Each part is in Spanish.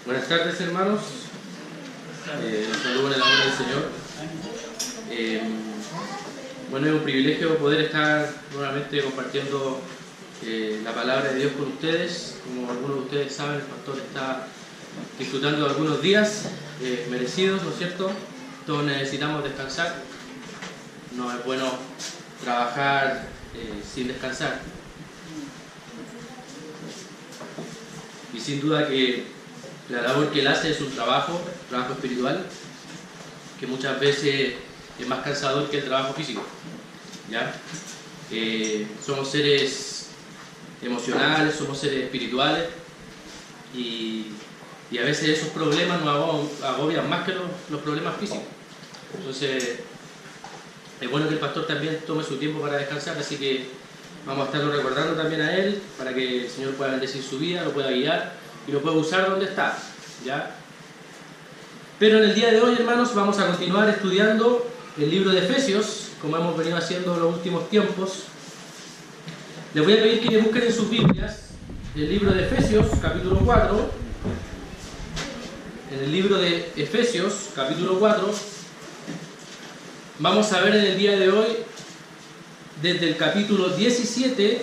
Buenas tardes, hermanos. Saludos en el nombre del Señor. Bueno, es un privilegio poder estar nuevamente compartiendo la palabra de Dios con ustedes. Como algunos de ustedes saben, el pastor está disfrutando de algunos días merecidos, ¿no es cierto? Todos necesitamos descansar. No es bueno trabajar sin descansar. Y sin duda que la labor que él hace es un trabajo espiritual, que muchas veces es más cansador que el trabajo físico, ¿ya? Somos seres emocionales, somos seres espirituales y a veces esos problemas nos agobian más que los problemas físicos. Entonces es bueno que el pastor también tome su tiempo para descansar, así que vamos a estarlo recordando también a él para que el Señor pueda bendecir su vida, lo pueda guiar y lo pueda usar donde está, ¿ya? Pero en el día de hoy, hermanos, vamos a continuar estudiando el libro de Efesios, como hemos venido haciendo en los últimos tiempos. Les voy a pedir que busquen en sus Biblias el libro de Efesios, capítulo 4. En el libro de Efesios, capítulo 4, vamos a ver en el día de hoy desde el capítulo 17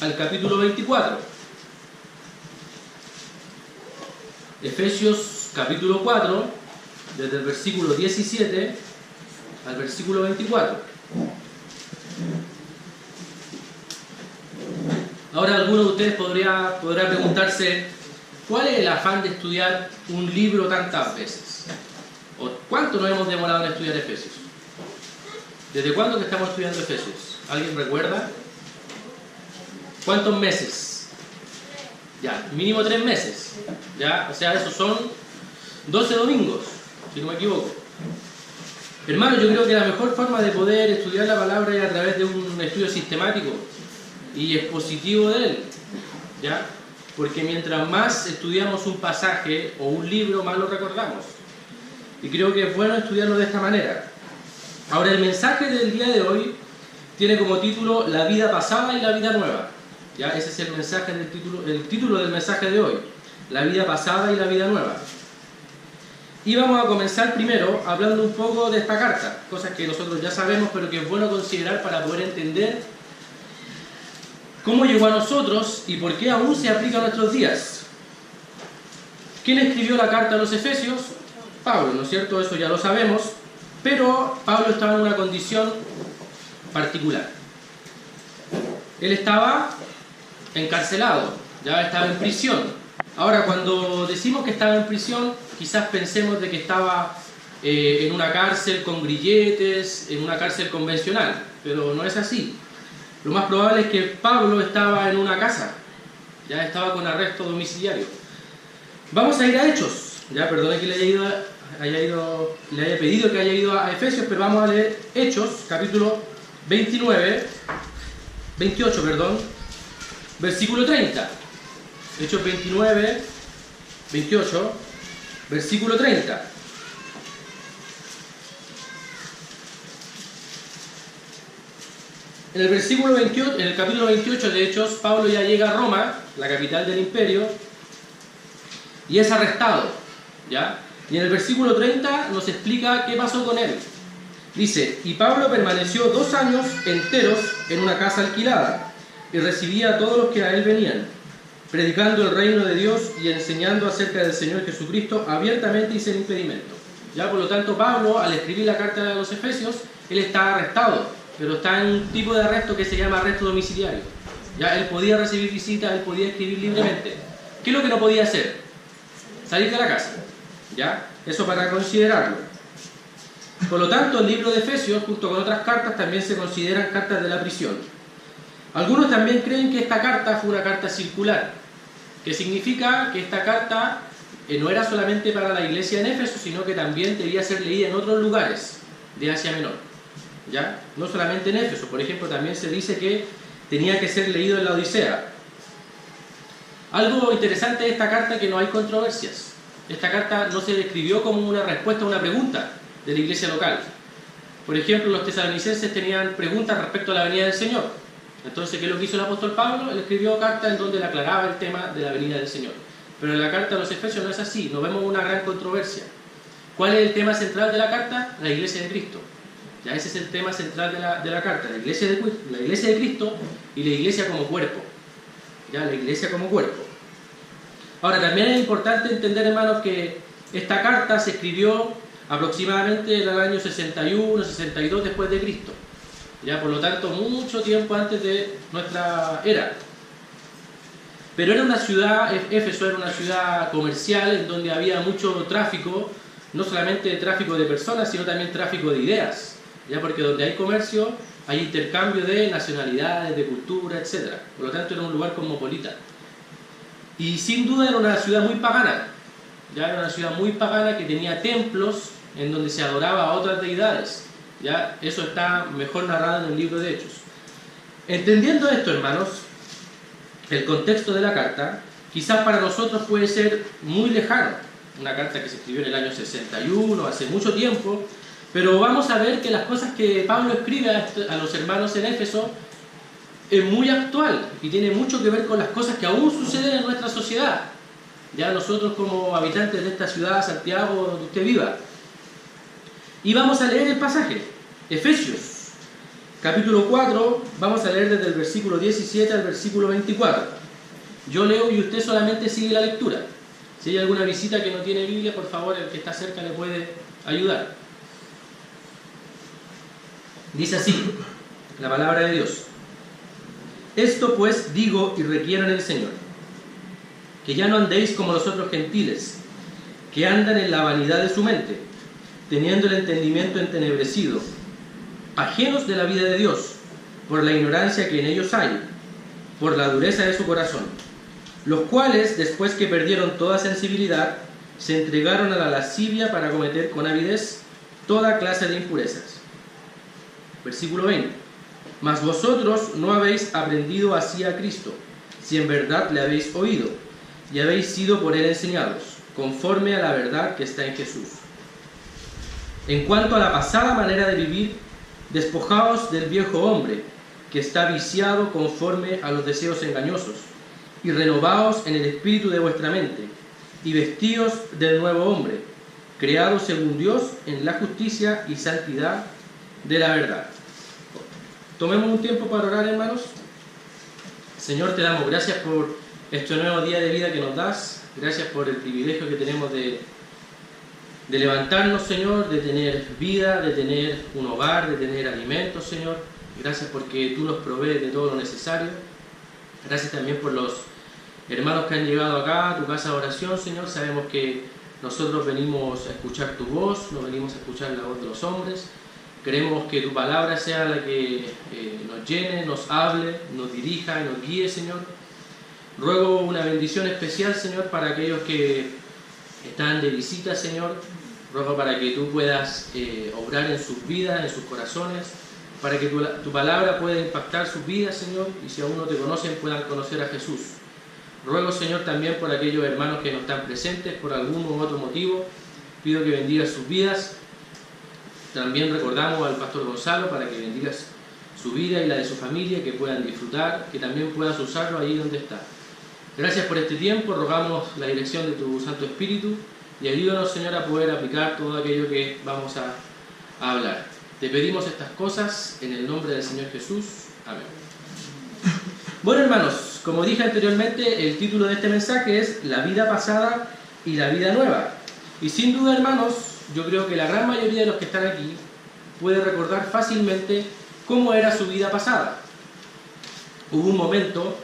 al capítulo 24. Efesios capítulo 4, desde el versículo 17 al versículo 24. Ahora alguno de ustedes podrá preguntarse, ¿cuál es el afán de estudiar un libro tantas veces? ¿O cuánto nos hemos demorado en estudiar Efesios? ¿Desde cuándo que estamos estudiando Efesios? ¿Alguien recuerda? ¿Cuántos meses? Ya, mínimo 3 meses. Ya, o sea, esos son 12 domingos, si no me equivoco. Hermano, yo creo que la mejor forma de poder estudiar la palabra es a través de un estudio sistemático y expositivo de él, ¿ya? Porque mientras más estudiamos un pasaje o un libro, más lo recordamos. Y creo que es bueno estudiarlo de esta manera. Ahora, el mensaje del día de hoy tiene como título La vida pasada y la vida nueva. ¿Ya? Ese es el mensaje del título del mensaje de hoy. La vida pasada y la vida nueva. Y vamos a comenzar primero hablando un poco de esta carta, cosas que nosotros ya sabemos, pero que es bueno considerar para poder entender cómo llegó a nosotros y por qué aún se aplica a nuestros días. ¿Quién escribió la carta a los Efesios? Pablo, ¿no es cierto? Eso ya lo sabemos, pero Pablo estaba en una condición particular. Él estaba encarcelado, ya estaba en prisión. Ahora, cuando decimos que estaba en prisión, quizás pensemos de que estaba en una cárcel con grilletes, en una cárcel convencional, pero no es así. Lo más probable es que Pablo estaba en una casa, ya estaba con arresto domiciliario. Vamos a ir a Hechos, ya perdone que le haya pedido que haya ido a Efesios, pero vamos a leer Hechos, capítulo 28, versículo 30. Hechos 28, versículo 30. En el versículo 28, en el capítulo 28 de Hechos, Pablo ya llega a Roma, la capital del imperio, y es arrestado, ¿ya? Y en el versículo 30 nos explica qué pasó con él. Dice, y Pablo permaneció 2 años enteros en una casa alquilada, y recibía a todos los que a él venían, predicando el reino de Dios y enseñando acerca del Señor Jesucristo abiertamente y sin impedimento. Ya, por lo tanto, Pablo, al escribir la carta a los Efesios, él está arrestado, pero está en un tipo de arresto que se llama arresto domiciliario. Ya, él podía recibir visitas, él podía escribir libremente. ¿Qué es lo que no podía hacer? Salir de la casa. ¿Ya? Eso para considerarlo. Por lo tanto, el libro de Efesios, junto con otras cartas, también se consideran cartas de la prisión. Algunos también creen que esta carta fue una carta circular, que significa que esta carta no era solamente para la iglesia en Éfeso, sino que también debía ser leída en otros lugares de Asia Menor, ¿ya? No solamente en Éfeso, por ejemplo, también se dice que tenía que ser leído en la Odisea. Algo interesante de esta carta es que no hay controversias. Esta carta no se describió como una respuesta a una pregunta de la iglesia local. Por ejemplo, los tesalonicenses tenían preguntas respecto a la venida del Señor. Entonces, ¿qué es lo que hizo el apóstol Pablo? Él escribió cartas en donde le aclaraba el tema de la venida del Señor. Pero en la carta a los Efesios no es así, nos vemos una gran controversia. ¿Cuál es el tema central de la carta? La iglesia de Cristo. Ya ese es el tema central de la carta, la iglesia de Cristo y la iglesia como cuerpo. Ya, la iglesia como cuerpo. Ahora, también es importante entender, hermanos, que esta carta se escribió aproximadamente en el año 61, 62 después de Cristo. Ya, por lo tanto, mucho tiempo antes de nuestra era. Pero era una ciudad, Éfeso era una ciudad comercial en donde había mucho tráfico, no solamente tráfico de personas, sino también tráfico de ideas. Ya, porque donde hay comercio, hay intercambio de nacionalidades, de cultura, etc. Por lo tanto, era un lugar cosmopolita. Y sin duda era una ciudad muy pagana. Ya era una ciudad muy pagana que tenía templos en donde se adoraba a otras deidades. Ya, eso está mejor narrado en el libro de Hechos. Entendiendo esto, hermanos, el contexto de la carta, quizás para nosotros puede ser muy lejano. Una carta que se escribió en el año 61, hace mucho tiempo, pero vamos a ver que las cosas que Pablo escribe a los hermanos en Éfeso es muy actual y tiene mucho que ver con las cosas que aún suceden en nuestra sociedad. Ya nosotros como habitantes de esta ciudad, Santiago, donde usted viva. Y vamos a leer el pasaje, Efesios, capítulo 4, vamos a leer desde el versículo 17 al versículo 24. Yo leo y usted solamente sigue la lectura. Si hay alguna visita que no tiene Biblia, por favor, el que está cerca le puede ayudar. Dice así, la palabra de Dios. Esto pues digo y requiero en el Señor, que ya no andéis como los otros gentiles, que andan en la vanidad de su mente, teniendo el entendimiento entenebrecido, ajenos de la vida de Dios, por la ignorancia que en ellos hay, por la dureza de su corazón, los cuales, después que perdieron toda sensibilidad, se entregaron a la lascivia para cometer con avidez toda clase de impurezas. Versículo 20. Mas vosotros no habéis aprendido así a Cristo, si en verdad le habéis oído, y habéis sido por él enseñados, conforme a la verdad que está en Jesús. En cuanto a la pasada manera de vivir, despojaos del viejo hombre, que está viciado conforme a los deseos engañosos, y renovaos en el espíritu de vuestra mente, y vestíos del nuevo hombre, creado según Dios en la justicia y santidad de la verdad. Tomemos un tiempo para orar, hermanos. Señor, te damos gracias por este nuevo día de vida que nos das. Gracias por el privilegio que tenemos de levantarnos, Señor, de tener vida, de tener un hogar, de tener alimentos, Señor. Gracias porque tú nos provees de todo lo necesario. Gracias también por los hermanos que han llegado acá a tu casa de oración, Señor. Sabemos que nosotros venimos a escuchar tu voz, no venimos a escuchar la voz de los hombres. Queremos que tu palabra sea la que nos llene, nos hable, nos dirija y nos guíe, Señor. Ruego una bendición especial, Señor, para aquellos que están de visita, Señor. Ruego para que tú puedas obrar en sus vidas, en sus corazones, para que tu palabra pueda impactar sus vidas, Señor, y si aún no te conocen, puedan conocer a Jesús. Ruego, Señor, también por aquellos hermanos que no están presentes por algún u otro motivo. Pido que bendigas sus vidas. También recordamos al pastor Gonzalo para que bendigas su vida y la de su familia, que puedan disfrutar, que también puedas usarlo ahí donde está. Gracias por este tiempo, rogamos la dirección de tu Santo Espíritu y ayúdanos, Señor, a poder aplicar todo aquello que vamos a hablar. Te pedimos estas cosas en el nombre del Señor Jesús. Amén. Bueno, hermanos, como dije anteriormente, el título de este mensaje es La vida pasada y la vida nueva. Y sin duda, hermanos, yo creo que la gran mayoría de los que están aquí puede recordar fácilmente cómo era su vida pasada. Hubo un momento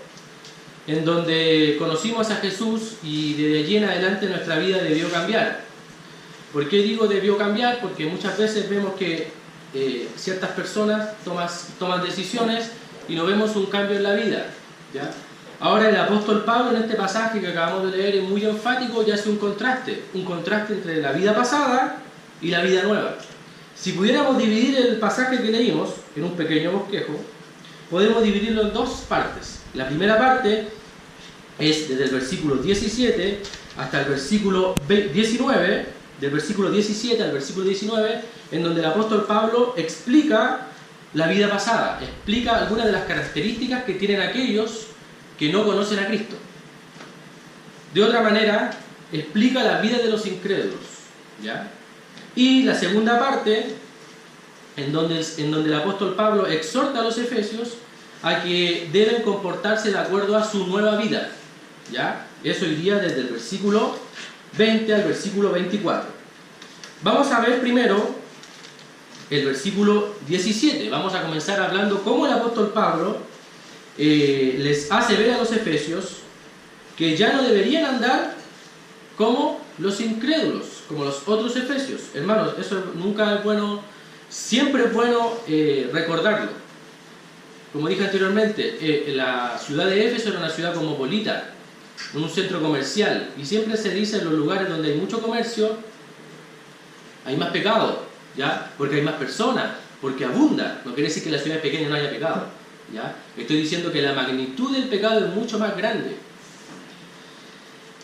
en donde conocimos a Jesús y de allí en adelante nuestra vida debió cambiar. ¿Por qué digo debió cambiar? Porque muchas veces vemos que ciertas personas toman decisiones y no vemos un cambio en la vida, ¿ya? Ahora el apóstol Pablo en este pasaje que acabamos de leer es muy enfático y hace un contraste entre la vida pasada y la vida nueva. Si pudiéramos dividir el pasaje que leímos en un pequeño bosquejo, podemos dividirlo en dos partes. La primera parte es desde el versículo 17 hasta el versículo 19, del versículo 17 al versículo 19, en donde el apóstol Pablo explica la vida pasada, explica algunas de las características que tienen aquellos que no conocen a Cristo. de otra manera, explica la vida de los incrédulos, ¿ya? Y la segunda parte, en donde el apóstol Pablo exhorta a los efesios a que deben comportarse de acuerdo a su nueva vida, ¿ya? Eso iría desde el versículo 20 al versículo 24. Vamos a ver primero el versículo 17. Vamos a comenzar hablando cómo el apóstol Pablo les hace ver a los efesios que ya no deberían andar como los incrédulos, como los otros efesios. Hermanos, eso nunca es bueno, siempre es bueno recordarlo. Como dije anteriormente, la ciudad de Éfeso era una ciudad cosmopolita, un centro comercial, y siempre se dice en los lugares donde hay mucho comercio, hay más pecado, ¿ya? Porque hay más personas, porque abunda. No quiere decir que en la ciudad pequeña no haya pecado, ¿ya? Estoy diciendo que la magnitud del pecado es mucho más grande.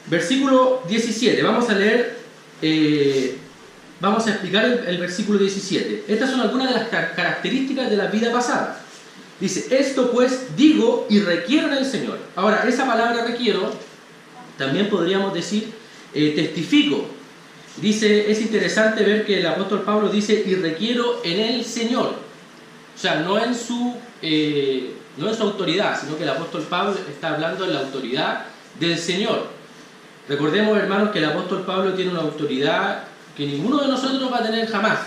Versículo 17, vamos a leer, vamos a explicar el versículo 17. Estas son algunas de las características de la vida pasada. Dice, esto pues digo y requiero en el Señor. Ahora, esa palabra requiero, también podríamos decir testifico. Dice, es interesante ver que el apóstol Pablo dice, y requiero en el Señor. O sea, no en su autoridad, sino que el apóstol Pablo está hablando en la autoridad del Señor. Recordemos, hermanos, que el apóstol Pablo tiene una autoridad que ninguno de nosotros va a tener jamás,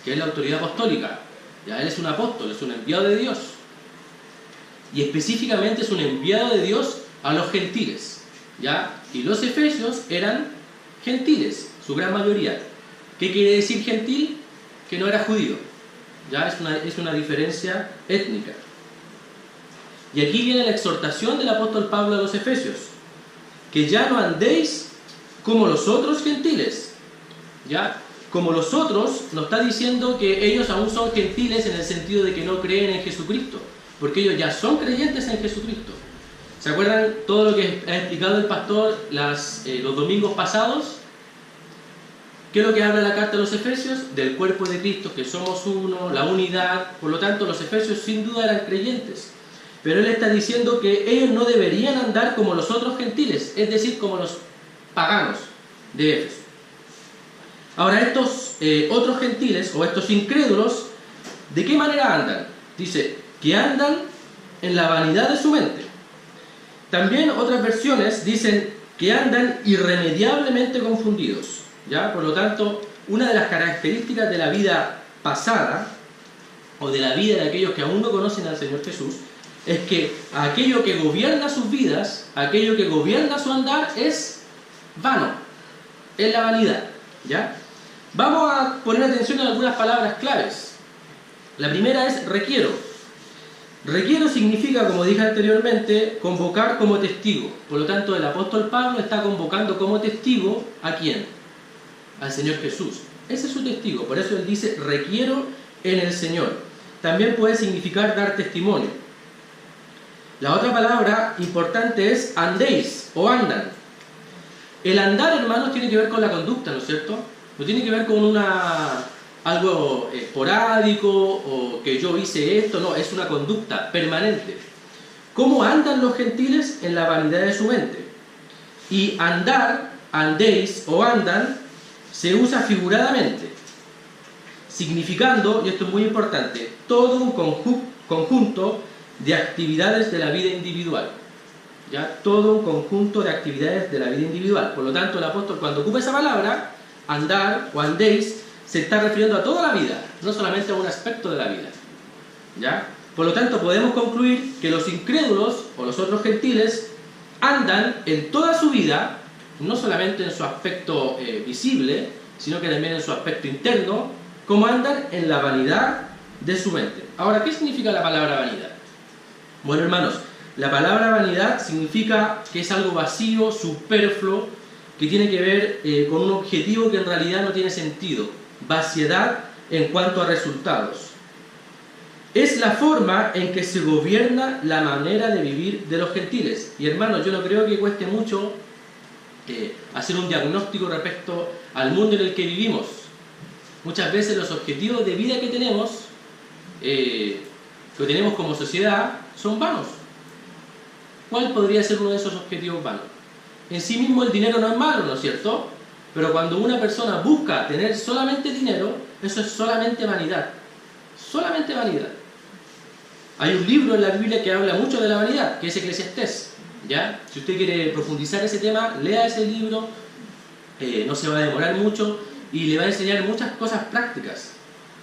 que es la autoridad apostólica. Ya, él es un apóstol, es un enviado de Dios. Y específicamente es un enviado de Dios a los gentiles, ¿ya? Y los efesios eran gentiles, su gran mayoría. ¿Qué quiere decir gentil? Que no era judío, ¿ya? Es una diferencia étnica. Y aquí viene la exhortación del apóstol Pablo a los efesios, que ya no andéis como los otros gentiles, ¿ya? Como los otros, nos está diciendo que ellos aún son gentiles en el sentido de que no creen en Jesucristo, porque ellos ya son creyentes en Jesucristo. ¿Se acuerdan todo lo que ha explicado el pastor los domingos pasados? ¿Qué es lo que habla la carta de los Efesios? Del cuerpo de Cristo, que somos uno, la unidad. Por lo tanto, los Efesios sin duda eran creyentes. Pero él está diciendo que ellos no deberían andar como los otros gentiles, es decir, como los paganos de Éfeso. Ahora, estos otros gentiles, o estos incrédulos, ¿de qué manera andan? Dice, que andan en la vanidad de su mente. También otras versiones dicen que andan irremediablemente confundidos, ¿ya? Por lo tanto, una de las características de la vida pasada, o de la vida de aquellos que aún no conocen al Señor Jesús, es que aquello que gobierna sus vidas, aquello que gobierna su andar, es vano, es la vanidad, ¿ya? Vamos a poner atención en algunas palabras claves. La primera es requiero. Requiero significa, como dije anteriormente, convocar como testigo. Por lo tanto, el apóstol Pablo está convocando como testigo ¿a quién? Al Señor Jesús. Ese es su testigo. Por eso él dice, requiero en el Señor. También puede significar dar testimonio. La otra palabra importante es andéis o andan. El andar, hermanos, tiene que ver con la conducta, ¿no es cierto? No tiene que ver con algo esporádico o que yo hice esto, no, es una conducta permanente. ¿Cómo andan los gentiles? En la vanidad de su mente. Y andar, andéis o andan, se usa figuradamente, significando, y esto es muy importante, todo un conjunto de actividades de la vida individual. ¿Ya? Todo un conjunto de actividades de la vida individual. Por lo tanto, el apóstol, cuando ocupa esa palabra, andar o andéis, se está refiriendo a toda la vida, no solamente a un aspecto de la vida, ¿ya? Por lo tanto, podemos concluir que los incrédulos o los otros gentiles andan en toda su vida, no solamente en su aspecto visible, sino que también en su aspecto interno, como andan en la vanidad de su mente. Ahora, ¿qué significa la palabra vanidad? Bueno, hermanos, la palabra vanidad significa que es algo vacío, superfluo, que tiene que ver con un objetivo que en realidad no tiene sentido. Vaciedad en cuanto a resultados. Es la forma en que se gobierna la manera de vivir de los gentiles. Y hermanos, yo no creo que cueste mucho hacer un diagnóstico respecto al mundo en el que vivimos. Muchas veces los objetivos de vida que tenemos como sociedad son vanos. ¿Cuál podría ser uno de esos objetivos vanos? en sí mismo el dinero no es malo, ¿no es cierto? Pero cuando una persona busca tener solamente dinero, eso es solamente vanidad. Solamente vanidad. Hay un libro en la Biblia que habla mucho de la vanidad, que es Eclesiastés, ¿ya? Si usted quiere profundizar ese tema, lea ese libro, no se va a demorar mucho y le va a enseñar muchas cosas prácticas,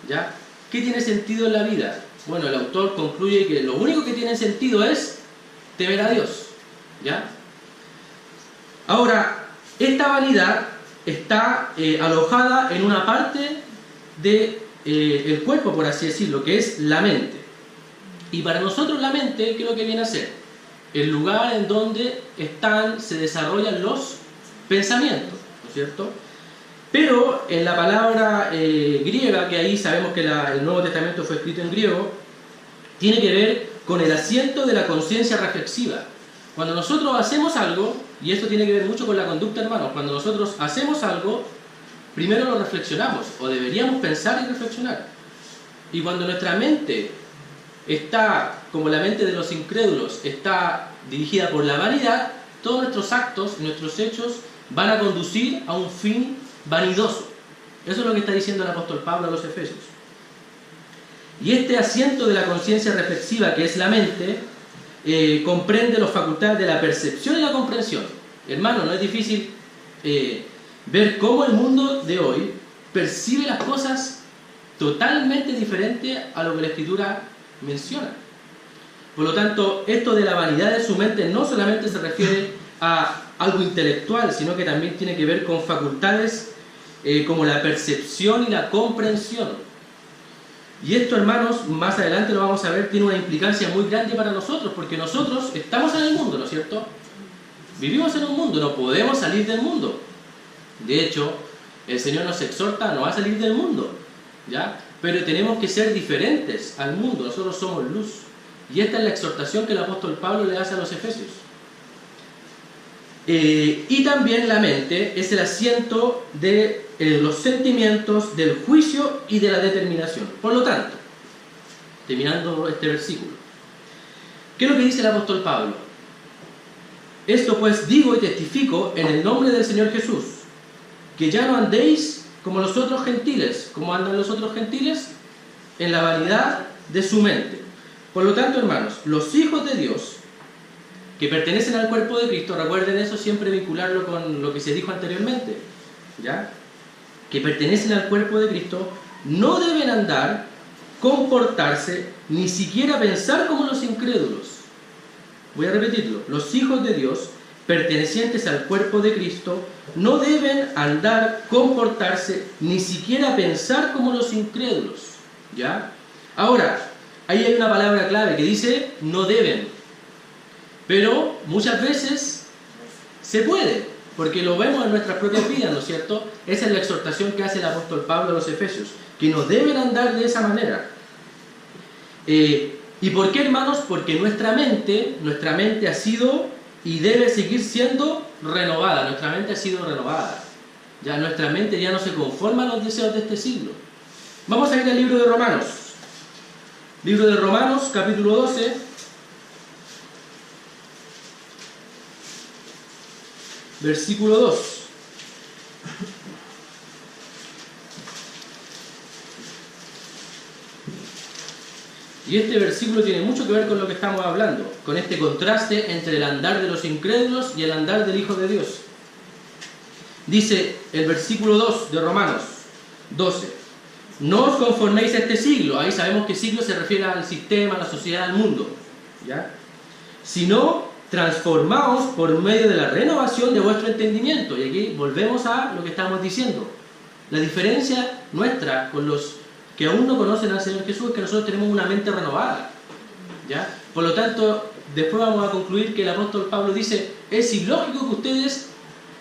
¿ya? ¿Qué tiene sentido en la vida? Bueno, el autor concluye que lo único que tiene sentido es temer a Dios, ¿ya? Ahora, esta vanidad está alojada en una parte del cuerpo, por así decirlo, que es la mente. Y para nosotros la mente, ¿qué es lo que viene a ser? El lugar en donde se desarrollan los pensamientos, ¿no es cierto? Pero en la palabra griega, que ahí sabemos que el Nuevo Testamento fue escrito en griego, tiene que ver con el asiento de la conciencia reflexiva. Cuando nosotros hacemos algo, y esto tiene que ver mucho con la conducta, hermanos, cuando nosotros hacemos algo, primero lo reflexionamos, o deberíamos pensar y reflexionar. Y cuando nuestra mente está, como la mente de los incrédulos, está dirigida por la vanidad, todos nuestros actos, nuestros hechos, van a conducir a un fin vanidoso. Eso es lo que está diciendo el apóstol Pablo a los Efesios. Y este asiento de la conciencia reflexiva, que es la mente, comprende las facultades de la percepción y la comprensión. Hermano, no es difícil ver cómo el mundo de hoy percibe las cosas totalmente diferente a lo que la Escritura menciona. Por lo tanto, esto de la vanidad de su mente no solamente se refiere a algo intelectual, sino que también tiene que ver con facultades como la percepción y la comprensión. Y esto, hermanos, más adelante lo vamos a ver, tiene una implicancia muy grande para nosotros, porque nosotros estamos en el mundo, ¿no es cierto? Vivimos en un mundo, no podemos salir del mundo. De hecho, el Señor nos exhorta no a salir del mundo, ¿ya? Pero tenemos que ser diferentes al mundo, nosotros somos luz. Y esta es la exhortación que el apóstol Pablo le hace a los Efesios. Y también la mente es el asiento de los sentimientos, del juicio y de la determinación. Por lo tanto, terminando este versículo, ¿qué es lo que dice el apóstol Pablo? Esto pues digo y testifico en el nombre del Señor Jesús, que ya no andéis como los otros gentiles. ¿Cómo andan los otros gentiles? En la vanidad de su mente. Por lo tanto, hermanos, los hijos de Dios que pertenecen al cuerpo de Cristo, recuerden eso, siempre vincularlo con lo que se dijo anteriormente, ¿ya? Que pertenecen al cuerpo de Cristo, no deben andar, comportarse, ni siquiera pensar como los incrédulos. Voy a repetirlo. Los hijos de Dios, pertenecientes al cuerpo de Cristo, no deben andar, comportarse, ni siquiera pensar como los incrédulos, ¿ya? Ahora, ahí hay una palabra clave que dice no deben. Pero muchas veces se puede, porque lo vemos en nuestras propias vidas, ¿no es cierto? Esa es la exhortación que hace el apóstol Pablo a los Efesios, que no deben andar de esa manera. ¿Y por qué, hermanos? Porque nuestra mente ha sido y debe seguir siendo renovada. Nuestra mente ha sido renovada. Ya nuestra mente ya no se conforma a los deseos de este siglo. Vamos a ir al libro de Romanos. Libro de Romanos, capítulo 12. Versículo 2. Y este versículo tiene mucho que ver con lo que estamos hablando, con este contraste entre el andar de los incrédulos y el andar del Hijo de Dios. Dice el versículo 2 de Romanos 12: no os conforméis a este siglo. Ahí sabemos que siglo se refiere al sistema, a la sociedad, al mundo, ¿ya? Sino transformaos por medio de la renovación de vuestro entendimiento. Y aquí volvemos a lo que estamos diciendo. La diferencia nuestra con los que aún no conocen al Señor Jesús es que nosotros tenemos una mente renovada, ¿ya? Por lo tanto, después vamos a concluir que el apóstol Pablo dice: es ilógico que ustedes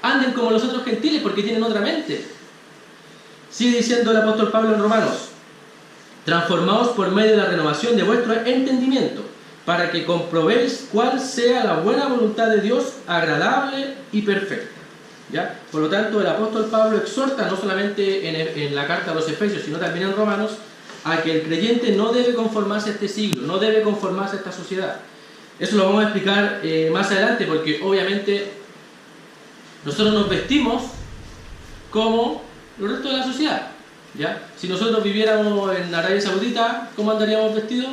anden como los otros gentiles porque tienen otra mente. Sigue diciendo el apóstol Pablo en Romanos: transformaos por medio de la renovación de vuestro entendimiento, para que comprobéis cuál sea la buena voluntad de Dios, agradable y perfecta. ¿Ya? Por lo tanto, el apóstol Pablo exhorta, no solamente en la carta a los Efesios, sino también en Romanos, a que el creyente no debe conformarse a este siglo, no debe conformarse a esta sociedad. Eso lo vamos a explicar más adelante, porque obviamente Nosotros nos vestimos como el resto de la sociedad, ¿ya? Si nosotros viviéramos en Arabia Saudita, ¿cómo andaríamos vestidos?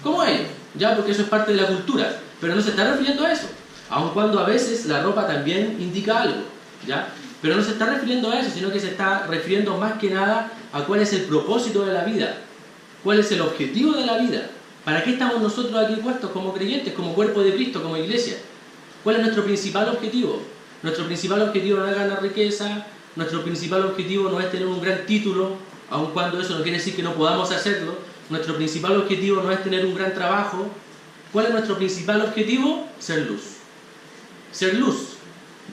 Como ellos, ¿ya? Porque eso es parte de la cultura, pero no se está refiriendo a eso, aun cuando a veces la ropa también indica algo, ¿ya? Pero no se está refiriendo a eso, sino que se está refiriendo más que nada a cuál es el propósito de la vida, cuál es el objetivo de la vida, para qué estamos nosotros aquí puestos como creyentes, como cuerpo de Cristo, como iglesia. ¿Cuál es nuestro principal objetivo? Nuestro principal objetivo no es ganar riqueza, nuestro principal objetivo no es tener un gran título, aun cuando eso no quiere decir que no podamos hacerlo. Nuestro principal objetivo no es tener un gran trabajo. ¿Cuál es nuestro principal objetivo? Ser luz. Ser luz,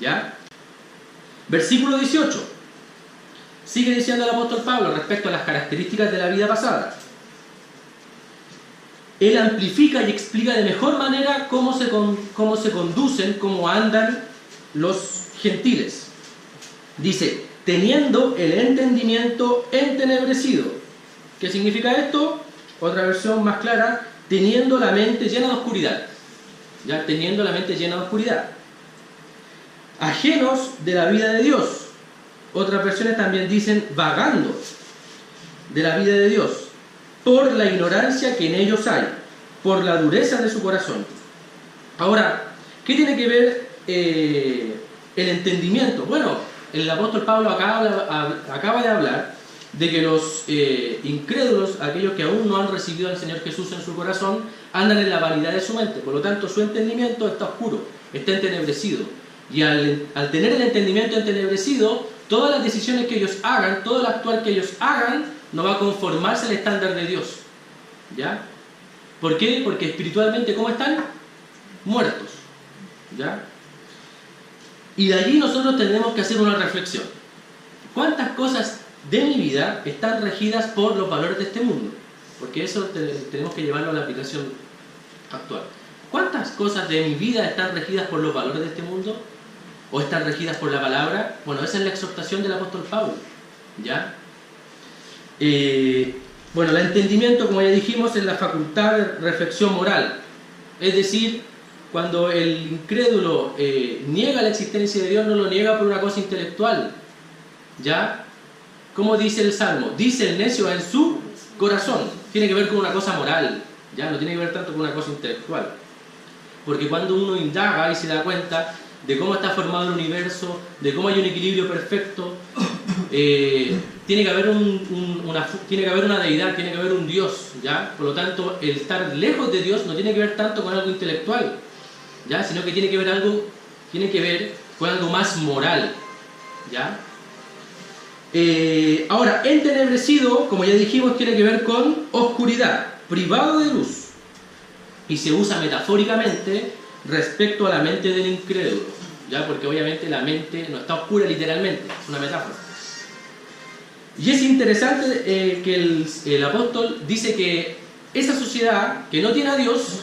¿ya? Versículo 18. Sigue diciendo el apóstol Pablo respecto a las características de la vida pasada. Él amplifica y explica de mejor manera cómo se conducen, cómo andan los gentiles. Dice, teniendo el entendimiento entenebrecido. ¿Qué significa esto? Otra versión más clara, teniendo la mente llena de oscuridad. ¿Ya? Teniendo la mente llena de oscuridad. Ajenos de la vida de Dios. Otras versiones también dicen vagando de la vida de Dios, por la ignorancia que en ellos hay, por la dureza de su corazón. Ahora, ¿qué tiene que ver el entendimiento? Bueno, el apóstol Pablo acaba de hablar de que los incrédulos, aquellos que aún no han recibido al Señor Jesús en su corazón, andan en la vanidad de su mente. Por lo tanto, su entendimiento está oscuro, está entenebrecido. Y al tener el entendimiento entenebrecido, todas las decisiones que ellos hagan, todo el actuar que ellos hagan, no va a conformarse al estándar de Dios. ¿Ya? ¿Por qué? Porque espiritualmente, ¿cómo están? Muertos. ¿Ya? Y de allí nosotros tenemos que hacer una reflexión. ¿Cuántas cosas de mi vida están regidas por los valores de este mundo? Porque eso tenemos que llevarlo a la aplicación actual. ¿Cuántas cosas de mi vida están regidas por los valores de este mundo? ¿O están regidas por la palabra? Bueno, esa es la exhortación del apóstol Pablo. ¿Ya? Bueno, el entendimiento, como ya dijimos, es la facultad de reflexión moral. Es decir, cuando el incrédulo niega la existencia de Dios, no lo niega por una cosa intelectual. ¿Ya? ¿Cómo dice el Salmo? Dice el necio en su corazón. Tiene que ver con una cosa moral. ¿Ya? No tiene que ver tanto con una cosa intelectual. Porque cuando uno indaga y se da cuenta de cómo está formado el universo, de cómo hay un equilibrio perfecto, tiene que haber una deidad, tiene que haber un Dios, ¿ya? Por lo tanto, el estar lejos de Dios no tiene que ver tanto con algo intelectual, ¿ya? Sino que tiene que ver con algo más moral, ¿ya? Ahora, entenebrecido, como ya dijimos, tiene que ver con oscuridad, privado de luz, y se usa metafóricamente respecto a la mente del incrédulo, ¿ya? Porque obviamente la mente no está oscura literalmente, es una metáfora. Y es interesante que el apóstol dice que esa sociedad que no tiene a Dios,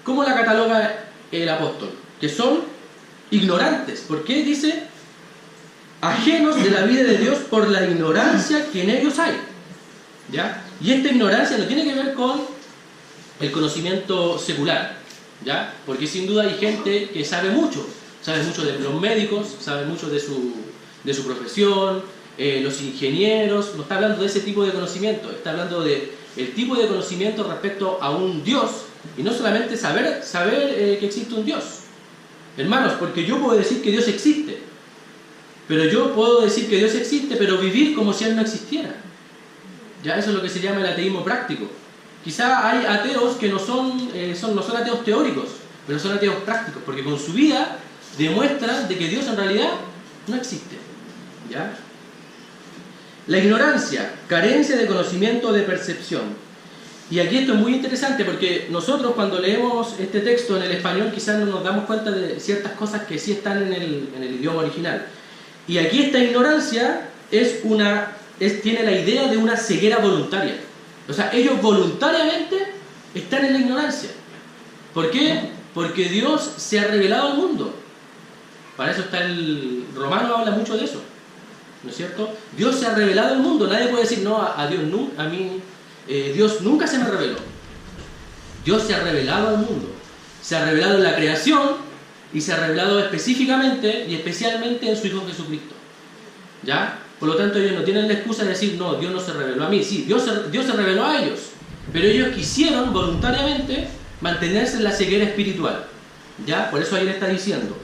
¿cómo la cataloga el apóstol? Que son ignorantes. ¿Por qué? Dice, ajenos de la vida de Dios por la ignorancia que en ellos hay, ¿ya? Y esta ignorancia no tiene que ver con el conocimiento secular, ¿ya? Porque sin duda hay gente que sabe mucho de los médicos, sabe mucho de su profesión, los ingenieros. No está hablando de ese tipo de conocimiento, está hablando de el tipo de conocimiento respecto a un Dios, y no solamente saber que existe un Dios. Hermanos, porque yo puedo decir que Dios existe, pero yo puedo decir que Dios existe, pero vivir como si Él no existiera. Ya, eso es lo que se llama el ateísmo práctico. Quizá hay ateos que no son ateos teóricos, pero son ateos prácticos, porque con su vida demuestran de que Dios en realidad no existe. ¿Ya? La ignorancia, carencia de conocimiento, de percepción. Y aquí esto es muy interesante, porque nosotros cuando leemos este texto en el español quizás no nos damos cuenta de ciertas cosas que sí están en el idioma original. Y aquí esta ignorancia tiene la idea de una ceguera voluntaria. O sea, ellos voluntariamente están en la ignorancia. ¿Por qué? Porque Dios se ha revelado al mundo. Para eso está el Romano, habla mucho de eso, ¿no es cierto? Dios se ha revelado al mundo. Nadie puede decir, no, a Dios, Dios nunca se me reveló. Dios se ha revelado al mundo. Se ha revelado en la creación, y se ha revelado específicamente y especialmente en su Hijo Jesucristo. ¿Ya? Por lo tanto, ellos no tienen la excusa de decir, no, Dios no se reveló a mí. Sí, Dios se reveló a ellos, pero ellos quisieron voluntariamente mantenerse en la ceguera espiritual. ¿Ya? Por eso ahí le está diciendo,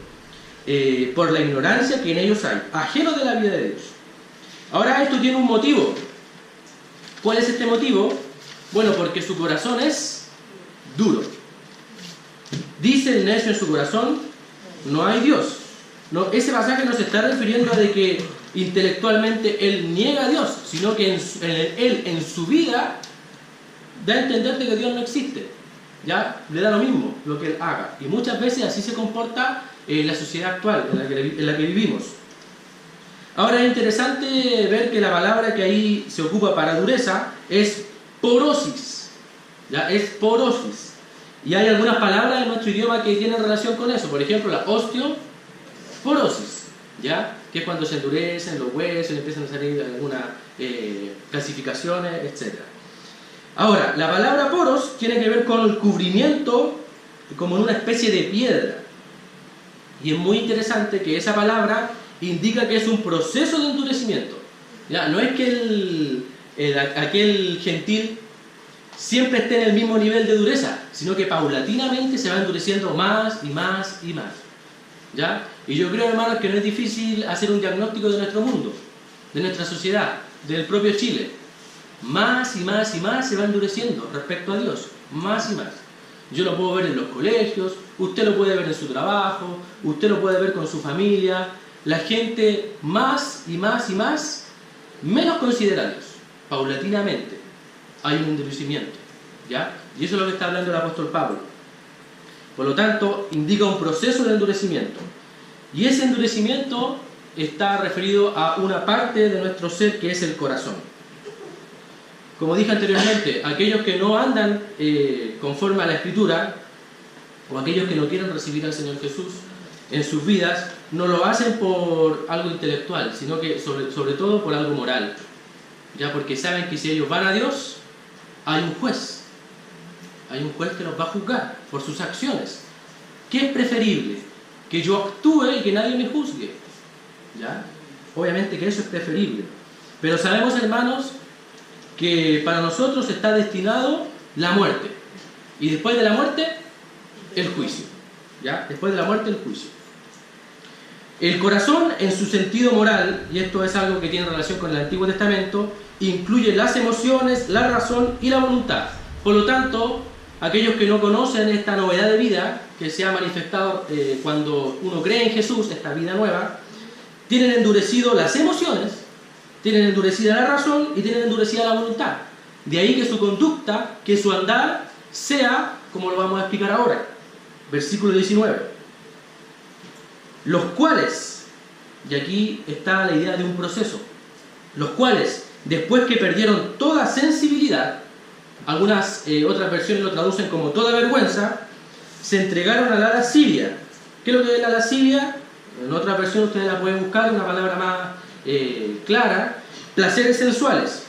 por la ignorancia que en ellos hay, ajenos de la vida de Dios. Ahora esto tiene un motivo. ¿Cuál es este motivo? Bueno, porque su corazón es duro. Dice el necio en su corazón, no hay Dios. No, ese pasaje no se está refiriendo a de que intelectualmente él niega a Dios, sino que él en su vida da a entender de que Dios no existe. ¿Ya? Le da lo mismo lo que él haga. Y muchas veces así se comporta la sociedad actual en la que vivimos. Ahora es interesante ver que la palabra que ahí se ocupa para dureza es porosis. ¿Ya? Es porosis. Y hay algunas palabras en nuestro idioma que tienen relación con eso. Por ejemplo, la osteoporosis, ¿ya? Que es cuando se endurecen los huesos y empiezan a salir algunas calcificaciones, etc. Ahora, la palabra poros tiene que ver con el cubrimiento como en una especie de piedra. Y es muy interesante que esa palabra indica que es un proceso de endurecimiento. ¿Ya? No es que aquel gentil siempre esté en el mismo nivel de dureza, sino que paulatinamente se va endureciendo más y más y más. ¿Ya? Y yo creo, hermanos, que no es difícil hacer un diagnóstico de nuestro mundo, de nuestra sociedad, del propio Chile. Más y más y más se va endureciendo respecto a Dios, más y más. Yo lo puedo ver en los colegios, usted lo puede ver en su trabajo, usted lo puede ver con su familia. La gente más y más y más, menos considera a Dios, paulatinamente. Hay un endurecimiento, ¿ya? Y eso es lo que está hablando el apóstol Pablo. Por lo tanto, indica un proceso de endurecimiento. Y ese endurecimiento está referido a una parte de nuestro ser que es el corazón. Como dije anteriormente, aquellos que no andan conforme a la Escritura, o aquellos que no quieren recibir al Señor Jesús en sus vidas, no lo hacen por algo intelectual, sino que sobre todo por algo moral. Ya, porque saben que si ellos van a Dios, hay un juez que los va a juzgar por sus acciones. ¿Qué es preferible? Que yo actúe y que nadie me juzgue. ¿Ya? Obviamente que eso es preferible. Pero sabemos, hermanos, que para nosotros está destinado la muerte. Y después de la muerte, el juicio. ¿Ya? Después de la muerte, el juicio. El corazón, en su sentido moral, y esto es algo que tiene relación con el Antiguo Testamento, incluye las emociones, la razón y la voluntad. Por lo tanto, aquellos que no conocen esta novedad de vida que se ha manifestado cuando uno cree en Jesús, esta vida nueva, tienen endurecido las emociones, tienen endurecida la razón y tienen endurecida la voluntad. De ahí que su conducta, que su andar, sea como lo vamos a explicar ahora. Versículo 19. Los cuales, y aquí está la idea de un proceso, los cuales, después que perdieron toda sensibilidad, algunas otras versiones lo traducen como toda vergüenza, se entregaron a la lascivia. ¿Qué es lo que es la lascivia? En otra versión ustedes la pueden buscar, una palabra más clara. Placeres sensuales,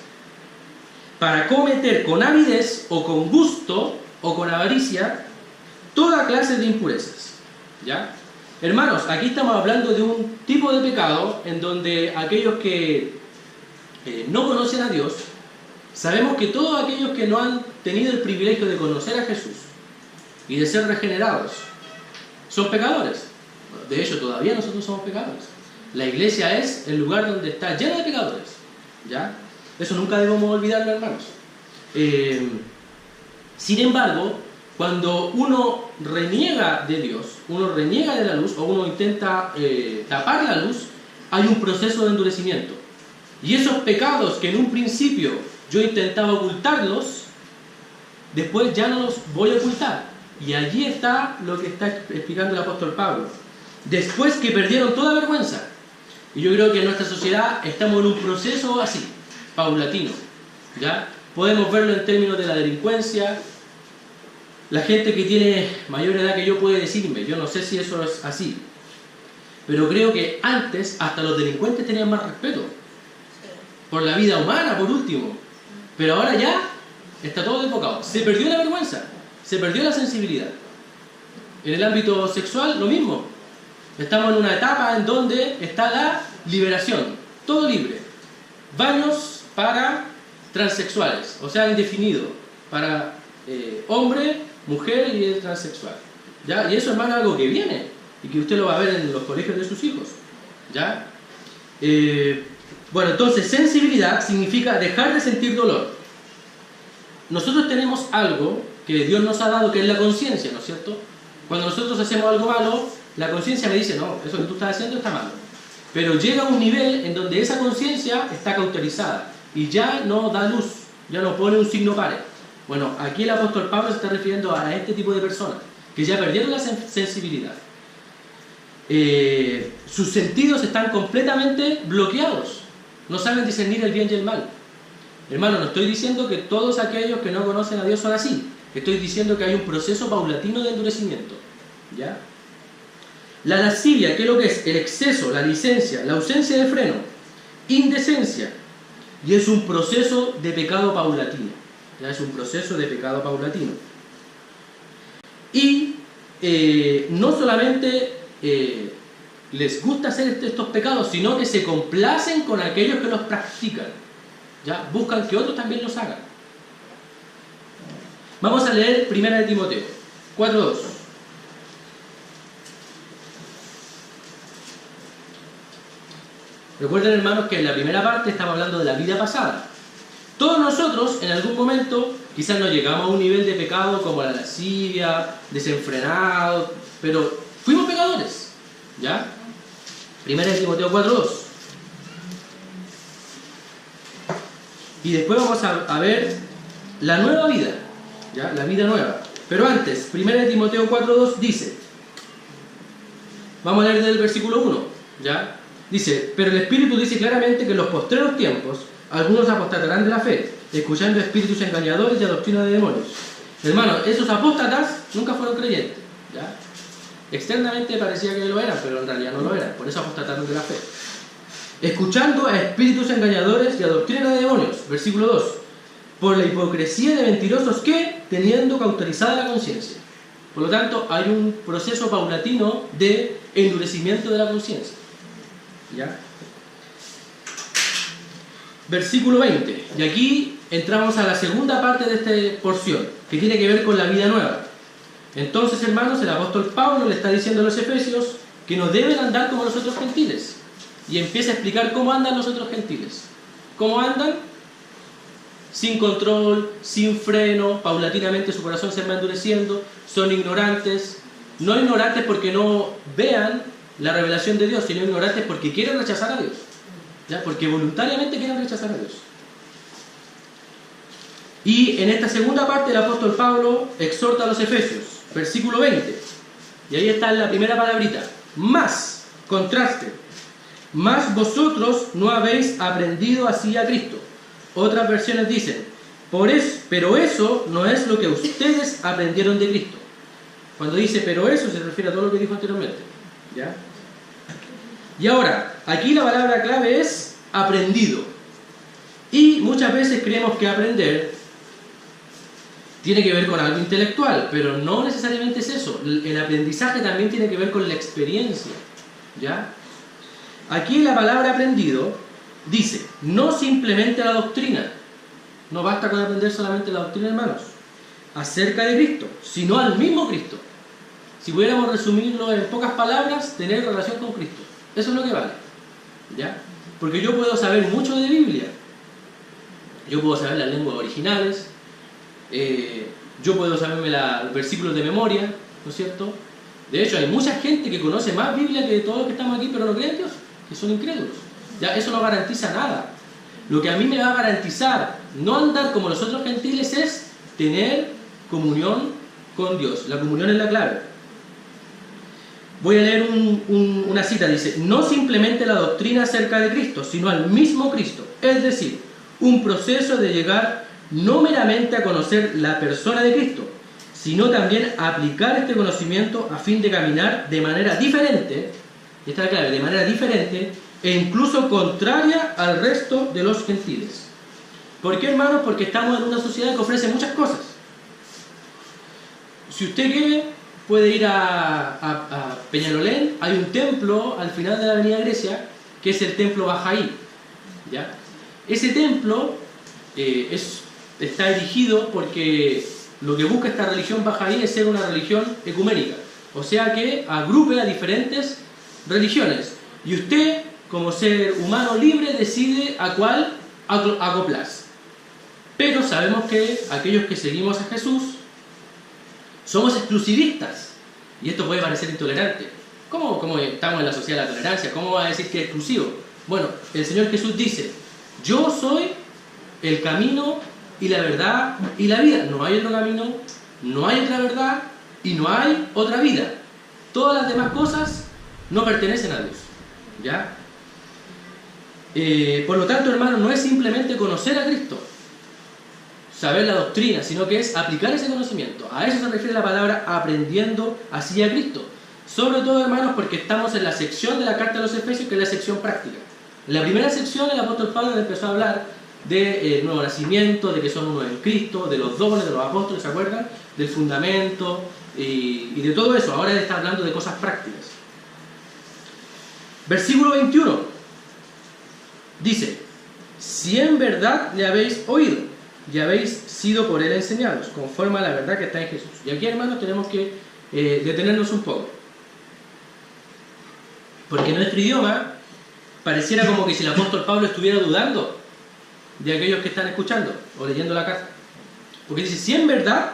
para cometer con avidez o con gusto o con avaricia toda clase de impurezas. ¿Ya? Hermanos, aquí estamos hablando de un tipo de pecado en donde aquellos que no conocen a Dios, sabemos que todos aquellos que no han tenido el privilegio de conocer a Jesús y de ser regenerados, son pecadores. De hecho, todavía nosotros somos pecadores. La iglesia es el lugar donde está llena de pecadores. ¿Ya? Eso nunca debemos olvidarlo, hermanos. Sin embargo, cuando uno reniega de Dios, uno reniega de la luz o uno intenta tapar la luz, hay un proceso de endurecimiento. Y esos pecados que en un principio yo intentaba ocultarlos, después ya no los voy a ocultar. Y allí está lo que está explicando el apóstol Pablo. Después que perdieron toda vergüenza. Y yo creo que en nuestra sociedad estamos en un proceso así, paulatino. ¿Ya? Podemos verlo en términos de la delincuencia. La gente que tiene mayor edad que yo puede decirme, yo no sé si eso es así, pero creo que antes hasta los delincuentes tenían más respeto por la vida humana, por último, pero ahora ya está todo desbocado. Se perdió la vergüenza, se perdió la sensibilidad. En el ámbito sexual, lo mismo. Estamos en una etapa en donde está la liberación, todo libre. Baños para transexuales, o sea, indefinido, para hombre, mujer y el transexual. ¿Ya? Y eso, hermano, es algo que viene y que usted lo va a ver en los colegios de sus hijos. ¿Ya? Bueno, entonces, sensibilidad significa dejar de sentir dolor. Nosotros tenemos algo que Dios nos ha dado, que es la conciencia, ¿no es cierto? Cuando nosotros hacemos algo malo, la conciencia me dice, no, eso que tú estás haciendo está malo. Pero llega a un nivel en donde esa conciencia está cauterizada y ya no da luz, ya no pone un signo pare. Bueno, aquí el apóstol Pablo se está refiriendo a este tipo de personas que ya perdieron la sensibilidad. Sus sentidos están completamente bloqueados, no saben discernir el bien y el mal. Hermano, no estoy diciendo que todos aquellos que no conocen a Dios son así, estoy diciendo que hay un proceso paulatino de endurecimiento. ¿Ya? La lascivia, ¿qué es lo que es? El exceso, la licencia, la ausencia de freno, indecencia, y es un proceso de pecado paulatino. ¿Ya? Es un proceso de pecado paulatino. Y no solamente les gusta hacer estos pecados, sino que se complacen con aquellos que los practican. ¿Ya? Buscan que otros también los hagan. Vamos a leer 1 de Timoteo 4:2. Recuerden, hermanos, que en la primera parte estamos hablando de la vida pasada. Todos nosotros, en algún momento, quizás no llegamos a un nivel de pecado como la lascivia, desenfrenado, pero fuimos pecadores. ¿Ya? 1 de Timoteo 4:2. Y después vamos a ver la nueva vida, ¿ya? La vida nueva. Pero antes, 1 de Timoteo 4:2 dice, vamos a leer del versículo 1, ¿ya? Dice, pero el Espíritu dice claramente que en los postreros tiempos algunos apostatarán de la fe, escuchando espíritus engañadores y a doctrina de demonios. Hermanos, esos apóstatas nunca fueron creyentes, ¿ya? Externamente parecía que lo eran, pero en realidad no lo eran, por eso apostataron de la fe. Escuchando a espíritus engañadores y a doctrina de demonios, versículo 2, por la hipocresía de mentirosos que, teniendo cauterizada la conciencia. Por lo tanto, hay un proceso paulatino de endurecimiento de la conciencia. ¿Ya? Versículo 20, y aquí entramos a la segunda parte de esta porción, que tiene que ver con la vida nueva. Entonces, hermanos, el apóstol Pablo le está diciendo a los efesios que no deben andar como los otros gentiles. Y empieza a explicar cómo andan los otros gentiles. ¿Cómo andan? Sin control, sin freno, paulatinamente su corazón se va endureciendo, son ignorantes. No ignorantes porque no vean la revelación de Dios, sino ignorantes porque quieren rechazar a Dios. ¿Ya? Porque voluntariamente quieren rechazar a Dios. Y en esta segunda parte el apóstol Pablo exhorta a los efesios, versículo 20. Y ahí está la primera palabrita. Más, contraste. Mas vosotros no habéis aprendido así a Cristo. Otras versiones dicen, pero eso no es lo que ustedes aprendieron de Cristo. Cuando dice pero eso se refiere a todo lo que dijo anteriormente. ¿Ya? Y ahora, aquí la palabra clave es aprendido. Y muchas veces creemos que aprender tiene que ver con algo intelectual, pero no necesariamente es eso. El aprendizaje también tiene que ver con la experiencia. ¿Ya? Aquí la palabra aprendido dice, no simplemente la doctrina, no basta con aprender solamente la doctrina, hermanos, acerca de Cristo, sino al mismo Cristo. Si pudiéramos resumirlo en pocas palabras, tener relación con Cristo. Eso es lo que vale. ¿Ya? Porque yo puedo saber mucho de Biblia, yo puedo saber las lenguas originales, yo puedo saberme los versículos de memoria, ¿no es cierto? De hecho, hay mucha gente que conoce más Biblia que todos los que estamos aquí, pero no creen en Dios, que son incrédulos. Ya, eso no garantiza nada. Lo que a mí me va a garantizar no andar como los otros gentiles es tener comunión con Dios. La comunión es la clave. Voy a leer una cita, dice, no simplemente la doctrina acerca de Cristo, sino al mismo Cristo. Es decir, un proceso de llegar no meramente a conocer la persona de Cristo, sino también a aplicar este conocimiento a fin de caminar de manera diferente, y esta es la clave, de manera diferente e incluso contraria al resto de los gentiles. ¿Por qué, hermanos? Porque estamos en una sociedad que ofrece muchas cosas. Si usted quiere, puede ir a Peñalolén, hay un templo al final de la avenida Grecia, que es el templo Bahá'í, ¿ya? Ese templo está erigido porque lo que busca esta religión Bahá'í es ser una religión ecuménica, o sea que agrupe a diferentes religiones, y usted, como ser humano libre, decide a cuál acoplarse. Pero sabemos que aquellos que seguimos a Jesús somos exclusivistas, y esto puede parecer intolerante. ¿Cómo estamos en la sociedad de la tolerancia? ¿Cómo va a decir que es exclusivo? Bueno, el Señor Jesús dice: yo soy el camino y la verdad y la vida. No hay otro camino, no hay otra verdad y no hay otra vida. Todas las demás cosas no pertenecen a Dios, ¿ya? Por lo tanto, hermanos, no es simplemente conocer a Cristo, saber la doctrina, sino que es aplicar ese conocimiento. A eso se refiere la palabra aprendiendo así a Cristo. Sobre todo, hermanos, porque estamos en la sección de la carta de los Efesios, que es la sección práctica. En la primera sección, el apóstol Pablo empezó a hablar de nuevo nacimiento, de que son uno en Cristo, de los dones, de los apóstoles, ¿se acuerdan? Del fundamento y de todo eso. Ahora él está hablando de cosas prácticas. Versículo 21 dice: si en verdad le habéis oído y habéis sido por él enseñados, conforme a la verdad que está en Jesús. Y aquí, hermanos, tenemos que detenernos un poco, porque en nuestro idioma pareciera como que si el apóstol Pablo estuviera dudando de aquellos que están escuchando o leyendo la carta, porque dice: si en verdad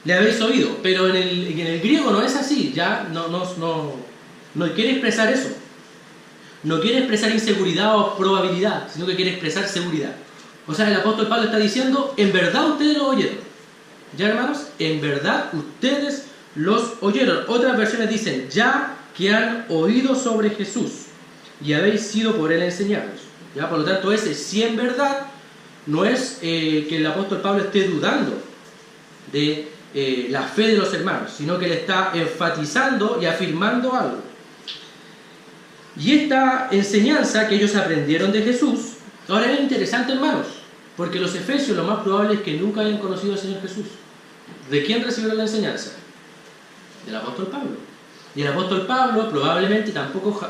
le habéis oído, pero en el griego no es así, ya no quiere expresar eso, no quiere expresar inseguridad o probabilidad, sino que quiere expresar seguridad. O sea, el apóstol Pablo está diciendo: en verdad ustedes lo oyeron. ¿Ya, hermanos? En verdad ustedes los oyeron. Otras versiones dicen: ya que han oído sobre Jesús y habéis sido por él enseñados. ¿Ya? Por lo tanto, ese sí en verdad no es que el apóstol Pablo esté dudando de la fe de los hermanos, sino que le está enfatizando y afirmando algo. Y esta enseñanza que ellos aprendieron de Jesús, ahora es interesante, hermanos, porque los efesios lo más probable es que nunca hayan conocido al Señor Jesús. ¿De quién recibieron la enseñanza? Del apóstol Pablo. Y el apóstol Pablo probablemente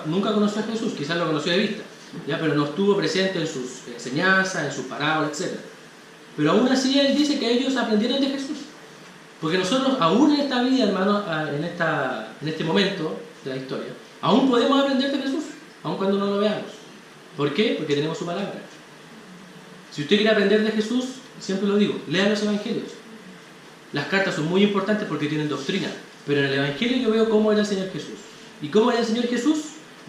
nunca conoció a Jesús, quizás lo conoció de vista, ¿ya? Pero no estuvo presente en sus enseñanzas, en sus parábolas, etc. Pero aún así él dice que ellos aprendieron de Jesús. Porque nosotros, aún en esta vida, hermanos, en este momento de la historia, aún podemos aprender de Jesús, aun cuando no lo veamos. ¿Por qué? Porque tenemos su palabra. Si usted quiere aprender de Jesús, siempre lo digo, lea los evangelios. Las cartas son muy importantes porque tienen doctrina, pero en el evangelio yo veo cómo era el Señor Jesús. ¿Y cómo era el Señor Jesús?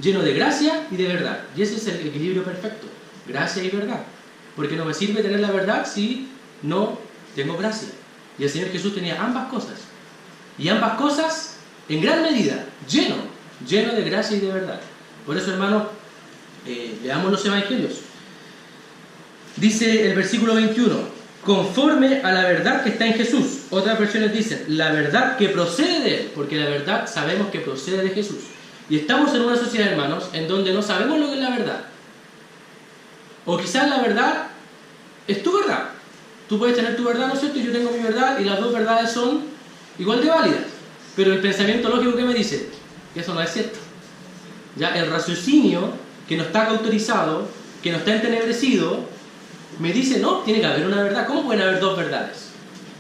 Lleno de gracia y de verdad. Y ese es el equilibrio perfecto, gracia y verdad. Porque no me sirve tener la verdad si no tengo gracia. Y el Señor Jesús tenía ambas cosas. Y ambas cosas, en gran medida, lleno de gracia y de verdad. Por eso, hermanos, leamos los evangelios. Dice el versículo 21: conforme a la verdad que está en Jesús. Otras versiones dicen: la verdad que procede de él, porque la verdad sabemos que procede de Jesús. Y estamos en una sociedad, hermanos, en donde no sabemos lo que es la verdad. O quizás la verdad es tu verdad. Tú puedes tener tu verdad, ¿no es cierto? Y yo tengo mi verdad, y las dos verdades son igual de válidas. Pero el pensamiento lógico que me dice que eso no es cierto. Ya el raciocinio que no está cauterizado, que no está entenebrecido, me dice: no, tiene que haber una verdad. ¿Cómo pueden haber dos verdades?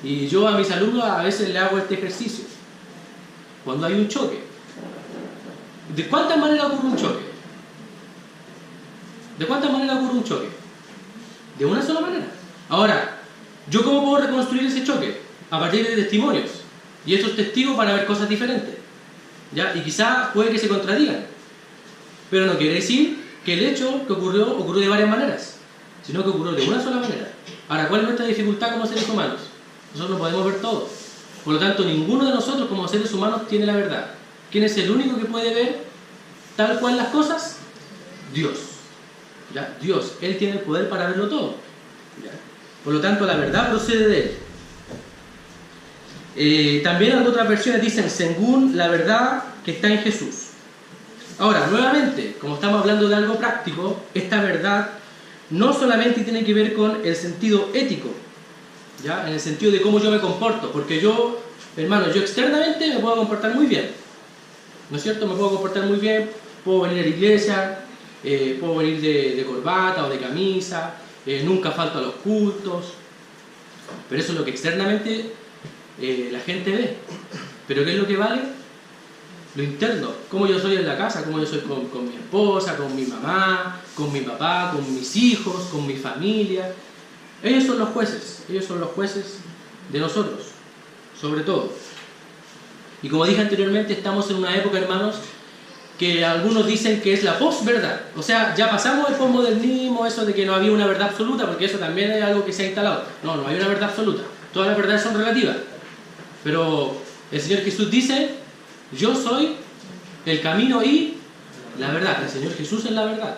Y yo a mis alumnos a veces le hago este ejercicio. Cuando hay un choque, ¿de cuántas maneras ocurre un choque? ¿De cuántas maneras ocurre un choque? De una sola manera. Ahora, ¿yo cómo puedo reconstruir ese choque? A partir de testimonios. Y estos testigos van a ver cosas diferentes, ¿ya? Y quizá puede que se contradigan. Pero no quiere decir que el hecho que ocurrió de varias maneras, sino que ocurrió de una sola manera. Ahora, ¿cuál es nuestra dificultad como seres humanos? Nosotros no podemos ver todo. Por lo tanto, ninguno de nosotros como seres humanos tiene la verdad. ¿Quién es el único que puede ver tal cual las cosas? Dios. ¿Ya? Dios. Él tiene el poder para verlo todo. ¿Ya? Por lo tanto, la verdad procede de él. También en otras versiones dicen: según la verdad que está en Jesús. Ahora, nuevamente, como estamos hablando de algo práctico, esta verdad no solamente tiene que ver con el sentido ético, ¿ya? En el sentido de cómo yo me comporto, porque yo hermano, yo externamente me puedo comportar muy bien, ¿no es cierto? Me puedo comportar muy bien, puedo venir a la iglesia, puedo venir de corbata o de camisa, nunca falto a los cultos, pero eso es lo que externamente la gente ve. ¿Pero qué es lo que vale? Lo interno, cómo yo soy en la casa, cómo yo soy con mi esposa, con mi mamá, con mi papá, con mis hijos, con mi familia. Ellos son los jueces de nosotros, sobre todo. Y como dije anteriormente, estamos en una época, hermanos, que algunos dicen que es la posverdad. O sea, ya pasamos el posmodernismo, eso de que no había una verdad absoluta, porque eso también es algo que se ha instalado. No, no hay una verdad absoluta. Todas las verdades son relativas. Pero el Señor Jesús dice: yo soy el camino y la verdad. El Señor Jesús es la verdad.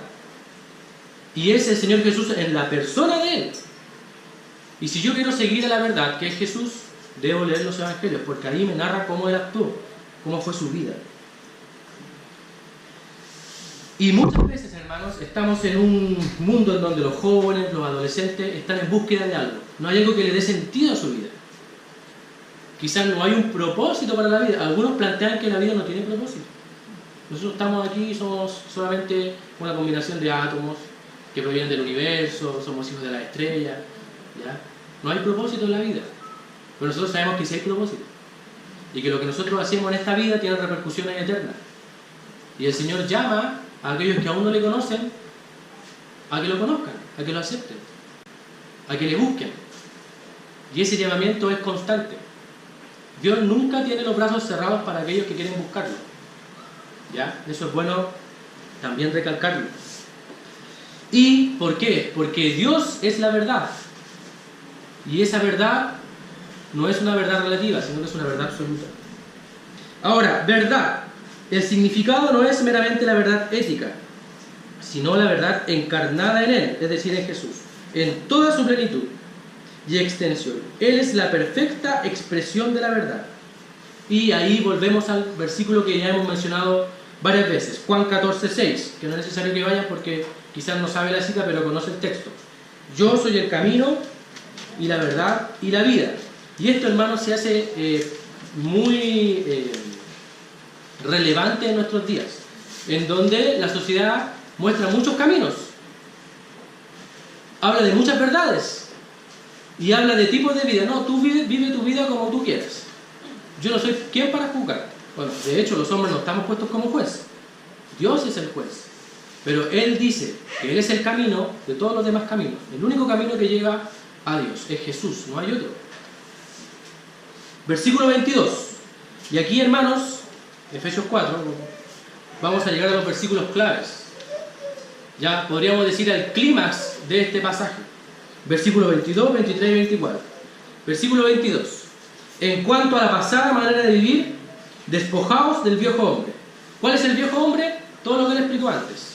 Y es el Señor Jesús en la persona de Él. Y si yo quiero seguir a la verdad, que es Jesús, debo leer los evangelios, porque ahí me narra cómo Él actuó, cómo fue su vida. Y muchas veces, hermanos, estamos en un mundo en donde los jóvenes, los adolescentes, están en búsqueda de algo. No hay algo que le dé sentido a su vida. Quizás no hay un propósito para la vida. Algunos plantean que la vida no tiene propósito. Nosotros estamos aquí, somos solamente una combinación de átomos que provienen del universo, somos hijos de las estrellas, ¿ya? No hay propósito en la vida. Pero nosotros sabemos que sí hay propósito. Y que lo que nosotros hacemos en esta vida tiene repercusiones eternas. Y el Señor llama a aquellos que aún no le conocen a que lo conozcan, a que lo acepten, a que le busquen. Y ese llamamiento es constante. Dios nunca tiene los brazos cerrados para aquellos que quieren buscarlo. ¿Ya? Eso es bueno también recalcarlo. ¿Y por qué? Porque Dios es la verdad. Y esa verdad no es una verdad relativa, sino que es una verdad absoluta. Ahora, verdad. El significado no es meramente la verdad ética, sino la verdad encarnada en Él, es decir, en Jesús, en toda su plenitud y extensión. Él es la perfecta expresión de la verdad. Y ahí volvemos al versículo que ya hemos mencionado varias veces, Juan 14:6, que no es necesario que vayan porque quizás no sabe la cita, pero conoce el texto. Yo soy el camino y la verdad y la vida. Y esto, hermanos, se hace muy relevante en nuestros días, en donde la sociedad muestra muchos caminos, habla de muchas verdades y habla de tipos de vida. No, tú vive tu vida como tú quieras. Yo no soy quien para juzgar. Bueno, de hecho, los hombres no estamos puestos como juez. Dios es el juez. Pero Él dice que Él es el camino de todos los demás caminos. El único camino que llega a Dios es Jesús, no hay otro. Versículo 22. Y aquí, hermanos, Efesios 4, vamos a llegar a los versículos claves. Ya podríamos decir al clímax de este pasaje. Versículo 22, 23 y 24. Versículo 22. En cuanto a la pasada manera de vivir, despojaos del viejo hombre. ¿Cuál es el viejo hombre? Todo lo que le explico antes.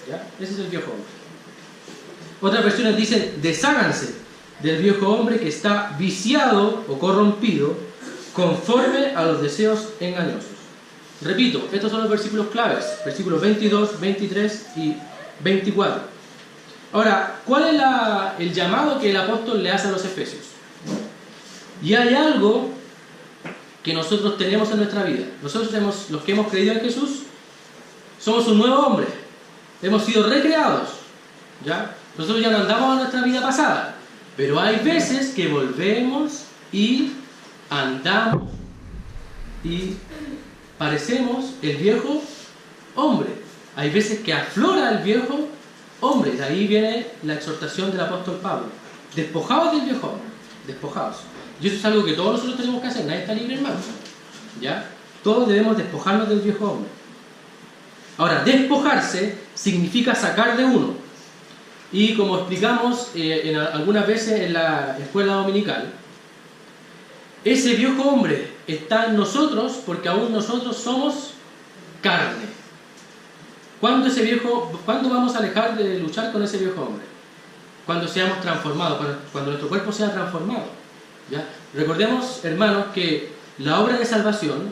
¿Ya? Ese es el viejo hombre. Otras versiones dicen: desháganse del viejo hombre que está viciado o corrompido conforme a los deseos engañosos. Repito, estos son los versículos claves, versículos 22, 23 y 24. Ahora, ¿cuál es el llamado que el apóstol le hace a los efesios? Y hay algo que nosotros tenemos en nuestra vida. Nosotros los que hemos creído en Jesús, somos un nuevo hombre. Hemos sido recreados, ¿ya? Nosotros ya no andamos en nuestra vida pasada, pero hay veces que volvemos y andamos y parecemos el viejo hombre. Hay veces que aflora el viejo hombre. De ahí viene la exhortación del apóstol Pablo: despojaos del viejo hombre, despojaos. Y eso es algo que todos nosotros tenemos que hacer. Nadie está libre, hermano, ¿ya? Todos debemos despojarnos del viejo hombre. Ahora, despojarse significa sacar de uno. Y como explicamos algunas veces en la escuela dominical, ese viejo hombre está en nosotros porque aún nosotros somos carne. ¿Cuándo vamos a dejar de luchar con ese viejo hombre? Cuando seamos transformados, cuando nuestro cuerpo sea transformado, ¿ya? Recordemos, hermanos, que la obra de salvación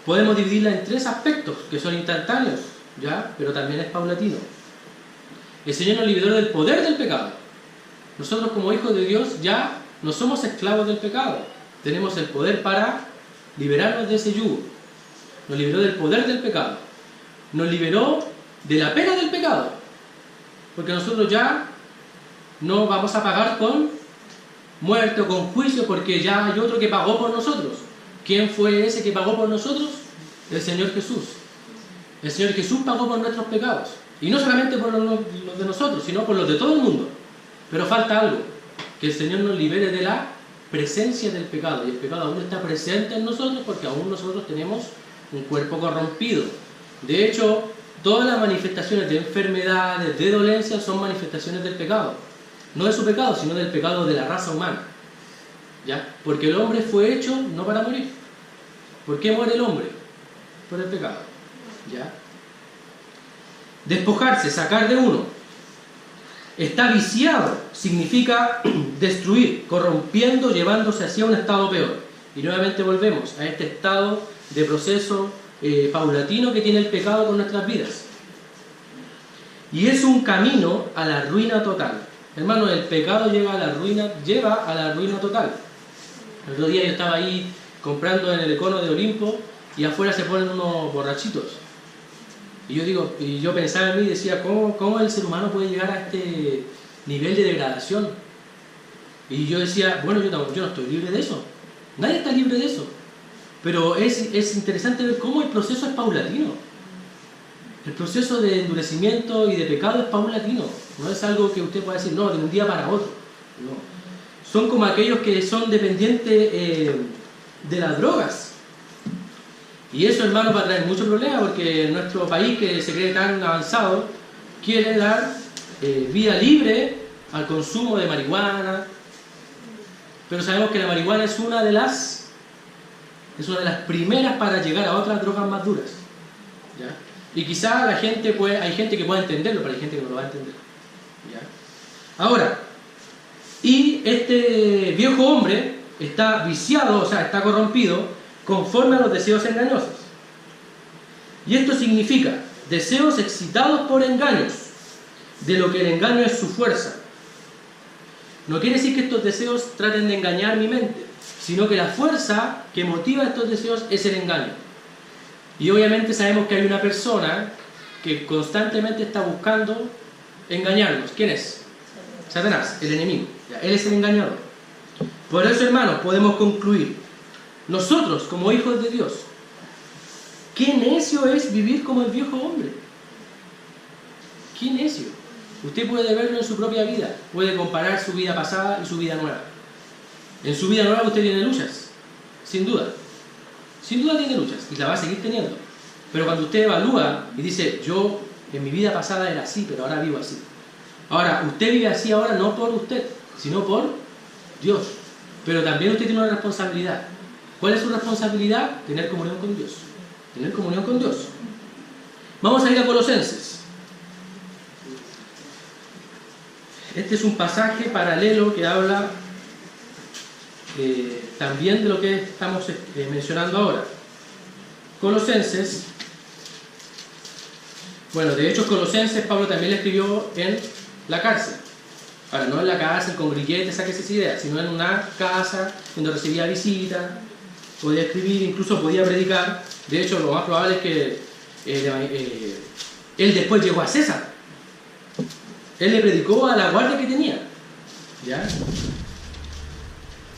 podemos dividirla en tres aspectos que son instantáneos, ¿ya? Pero también es paulatino. El Señor nos liberó del poder del pecado. Nosotros, como hijos de Dios, ya no somos esclavos del pecado. tenemos el poder para liberarnos de ese yugo. Nos liberó del poder del pecado. Nos liberó de la pena del pecado. Porque nosotros ya no vamos a pagar con muerte o con juicio, porque ya hay otro que pagó por nosotros. ¿Quién fue ese que pagó por nosotros? El Señor Jesús. El Señor Jesús pagó por nuestros pecados. Y no solamente por los de nosotros, sino por los de todo el mundo. Pero falta algo, que el Señor nos libere de la presencia del pecado. Y el pecado aún está presente en nosotros porque aún nosotros tenemos un cuerpo corrompido. De hecho, todas las manifestaciones de enfermedades, de dolencias, son manifestaciones del pecado. No de su pecado, sino del pecado de la raza humana. ¿Ya? Porque el hombre fue hecho no para morir. ¿Por qué muere el hombre? Por el pecado. ¿Ya? Despojarse, sacar de uno. Está viciado, significa destruir, corrompiendo, llevándose hacia un estado peor. Y nuevamente volvemos a este estado de proceso paulatino que tiene el pecado con nuestras vidas. Y es un camino a la ruina total. Hermano, el pecado lleva a la ruina total. El otro día yo estaba ahí comprando en el Econo de Olimpo y afuera se ponen unos borrachitos. Y yo pensaba en mí y decía, ¿cómo el ser humano puede llegar a este nivel de degradación? Y yo decía, bueno, yo no estoy libre de eso. Nadie está libre de eso. Pero es interesante ver cómo el proceso es paulatino. El proceso de endurecimiento y de pecado es paulatino. No es algo que usted pueda decir, no, de un día para otro. No. Son como aquellos que son dependientes de las drogas. Y eso, hermano, va a traer mucho problema porque nuestro país, que se cree tan avanzado, quiere dar vía libre al consumo de marihuana. Pero sabemos que la marihuana es una de las primeras para llegar a otras drogas más duras. ¿Ya? Y quizá hay gente que pueda entenderlo, pero hay gente que no lo va a entender. ¿Ya? Ahora, y este viejo hombre está viciado, o sea, está corrompido, conforme a los deseos engañosos. Y esto significa deseos excitados por engaños, de lo que el engaño es su fuerza. No quiere decir que estos deseos traten de engañar mi mente, sino que la fuerza que motiva estos deseos es el engaño. Y obviamente sabemos que hay una persona que constantemente está buscando engañarnos. ¿Quién es? Satanás, el enemigo. Él es el engañador. Por eso, hermanos, podemos concluir, nosotros como hijos de Dios, qué necio es vivir como el viejo hombre. Qué necio. Usted puede verlo en su propia vida, puede comparar su vida pasada y su vida nueva. En su vida nueva usted tiene luchas, sin duda. Sin duda tiene luchas y la va a seguir teniendo. Pero cuando usted evalúa y dice, yo en mi vida pasada era así, pero ahora vivo así. Ahora, usted vive así ahora no por usted, sino por Dios. Pero también usted tiene una responsabilidad. ¿Cuál es su responsabilidad? Tener comunión con Dios. Tener comunión con Dios. Vamos a ir a Colosenses. Este es un pasaje paralelo que habla también de lo que estamos mencionando ahora. Colosenses. Bueno, de hecho Colosenses Pablo también le escribió en la cárcel. Ahora, no en la cárcel con grilletes, saque esas ideas, sino en una casa donde recibía visitas, podía escribir, incluso podía predicar. De hecho, lo más probable es que él después llegó a César. Él le predicó a la guardia que tenía. ¿Ya?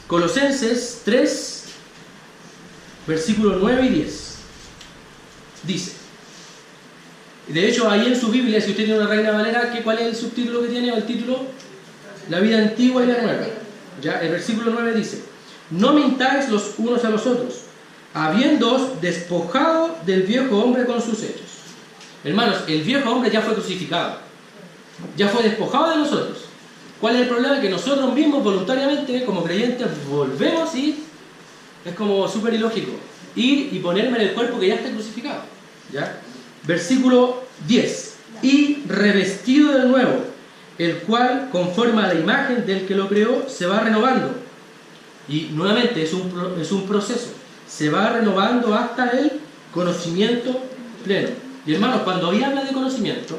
Colosenses 3, versículos 9 y 10. Dice. De hecho, ahí en su Biblia, si usted tiene una Reina Valera, ¿cuál es el subtítulo que tiene? O el título, la vida antigua y la nueva. ¿Ya? El versículo 9 dice, no mintáis los unos a los otros, habiéndoos despojado del viejo hombre con sus hechos. Hermanos, el viejo hombre ya fue crucificado, ya fue despojado de nosotros. ¿Cuál es el problema? Que nosotros mismos voluntariamente, como creyentes, volvemos y es como súper ilógico ir y ponerme en el cuerpo que ya está crucificado. ¿Ya? Versículo 10. Y revestido de nuevo, el cual, conforme a la imagen del que lo creó, se va renovando. Y nuevamente es un proceso. Se va renovando hasta el conocimiento pleno. Y hermanos, cuando hoy habla de conocimiento,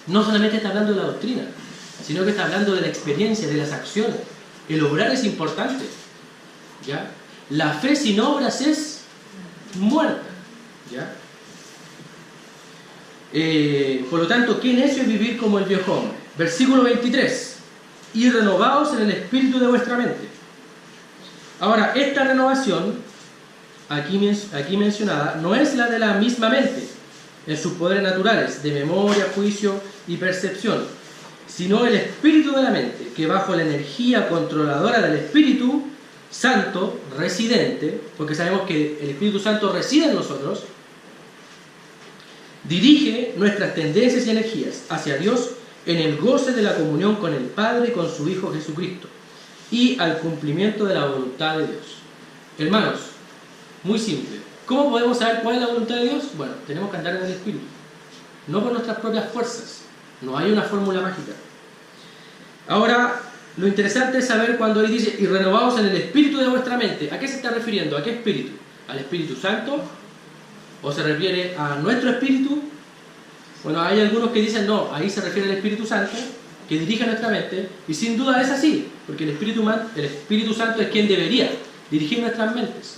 no solamente está hablando de la doctrina, sino que está hablando de la experiencia, de las acciones. El obrar es importante. ¿ya? La fe sin obras es muerta, ¿ya? Por lo tanto, qué necio es vivir como el viejo hombre. Versículo 23. Y renovaos en el espíritu de vuestra mente. Ahora, esta renovación, aquí mencionada, no es la de la misma mente, en sus poderes naturales, de memoria, juicio y percepción, sino el espíritu de la mente, que bajo la energía controladora del Espíritu Santo, residente, porque sabemos que el Espíritu Santo reside en nosotros, dirige nuestras tendencias y energías hacia Dios en el goce de la comunión con el Padre y con su Hijo Jesucristo, y al cumplimiento de la voluntad de Dios. Hermanos, muy simple. ¿Cómo podemos saber cuál es la voluntad de Dios? Bueno, tenemos que andar en el Espíritu, no por nuestras propias fuerzas. No hay una fórmula mágica. Ahora, lo interesante es saber cuando él dice, y renovaos en el espíritu de vuestra mente. ¿A qué se está refiriendo? ¿A qué espíritu? ¿Al Espíritu Santo? ¿O se refiere a nuestro espíritu? Bueno, hay algunos que dicen, no, ahí se refiere al Espíritu Santo, que dirige nuestra mente, y sin duda es así, porque el Espíritu Santo es quien debería dirigir nuestras mentes.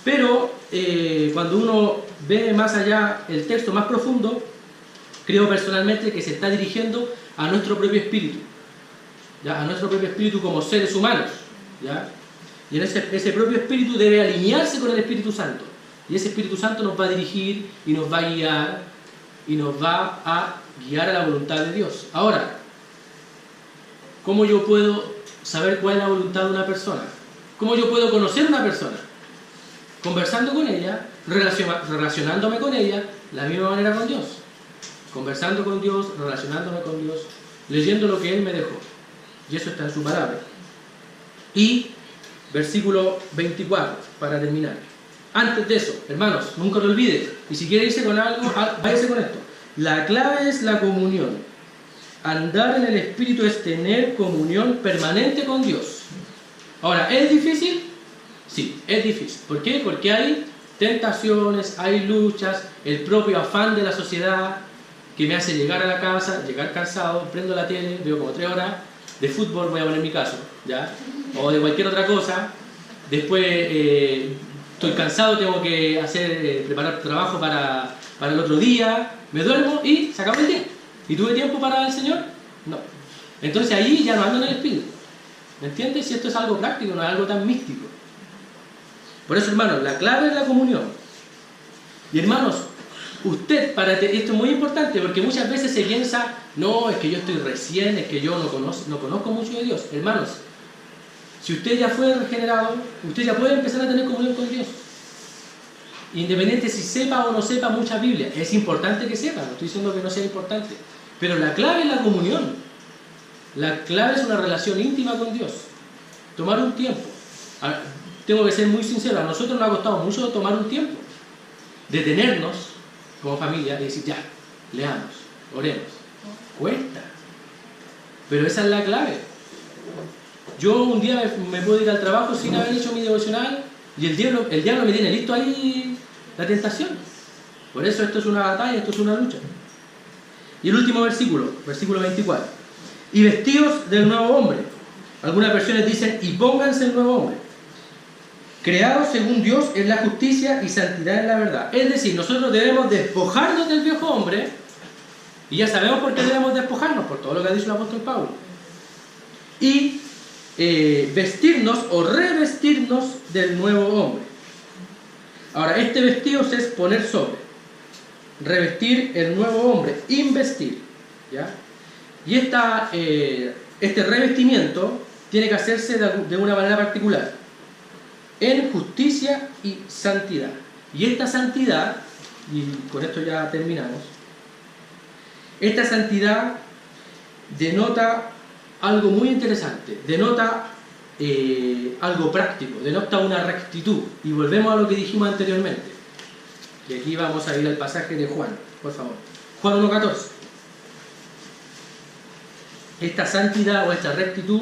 Pero, cuando uno ve más allá el texto más profundo, creo personalmente que se está dirigiendo a nuestro propio espíritu, ¿ya? A nuestro propio espíritu como seres humanos, ¿ya? Y en ese propio espíritu debe alinearse con el Espíritu Santo, y ese Espíritu Santo nos va a dirigir y nos va a guiar y nos va a guiar a la voluntad de Dios. Ahora, ¿cómo yo puedo saber cuál es la voluntad de una persona? ¿Cómo yo puedo conocer a una persona? Conversando con ella, relacionándome con ella, de la misma manera con Dios. Conversando con Dios, relacionándome con Dios, leyendo lo que Él me dejó. Y eso está en su palabra. Y versículo 24, para terminar. Antes de eso, hermanos, nunca lo olvides. Y si quiere irse con algo, váyase con esto. La clave es la comunión. Andar en el Espíritu es tener comunión permanente con Dios. Ahora, ¿es difícil? Sí, es difícil. ¿Por qué? Porque hay tentaciones, hay luchas, el propio afán de la sociedad que me hace llegar a la casa, llegar cansado, prendo la tele, veo como 3 horas de fútbol, voy a poner mi caso, ¿ya? O de cualquier otra cosa. Después estoy cansado, tengo que preparar trabajo para el otro día, me duermo y se acabó el día. ¿Y tuve tiempo para el Señor? No. Entonces ahí ya no ando en el Espíritu. ¿Me entiendes? Si esto es algo práctico, no es algo tan místico. Por eso, hermanos, la clave es la comunión. Y hermanos, usted, esto es muy importante, porque muchas veces se piensa, no, es que yo estoy recién, es que yo no conozco mucho de Dios. Hermanos, si usted ya fue regenerado, usted ya puede empezar a tener comunión con Dios. Independiente si sepa o no sepa mucha Biblia. Es importante que sepa, no estoy diciendo que no sea importante. Pero la clave es la comunión. La clave es una relación íntima con Dios. Tomar un tiempo. Tengo que ser muy sincero, a nosotros nos ha costado mucho tomar un tiempo. Detenernos como familia y decir, ya, leamos, oremos. Cuesta. Pero esa es la clave. Yo un día me puedo ir al trabajo sin haber hecho mi devocional y el diablo me tiene listo ahí la tentación. Por eso esto es una batalla, esto es una lucha. Y el último versículo 24. Y vestidos del nuevo hombre. Algunas versiones dicen, y pónganse el nuevo hombre, creados según Dios en la justicia y santidad en la verdad. Es decir, nosotros debemos despojarnos del viejo hombre, y ya sabemos por qué debemos despojarnos, por todo lo que ha dicho el apóstol Pablo. Y vestirnos o revestirnos del nuevo hombre. Ahora, este vestidos es poner sobre. Revestir el nuevo hombre, investir. ¿Ya? Y este revestimiento tiene que hacerse de una manera particular, en justicia y santidad. Y esta santidad, y con esto ya terminamos, esta santidad denota algo muy interesante, denota algo práctico, denota una rectitud. Y volvemos a lo que dijimos anteriormente. Y aquí vamos a ir al pasaje de Juan, por favor. Juan 1:14. Esta santidad o esta rectitud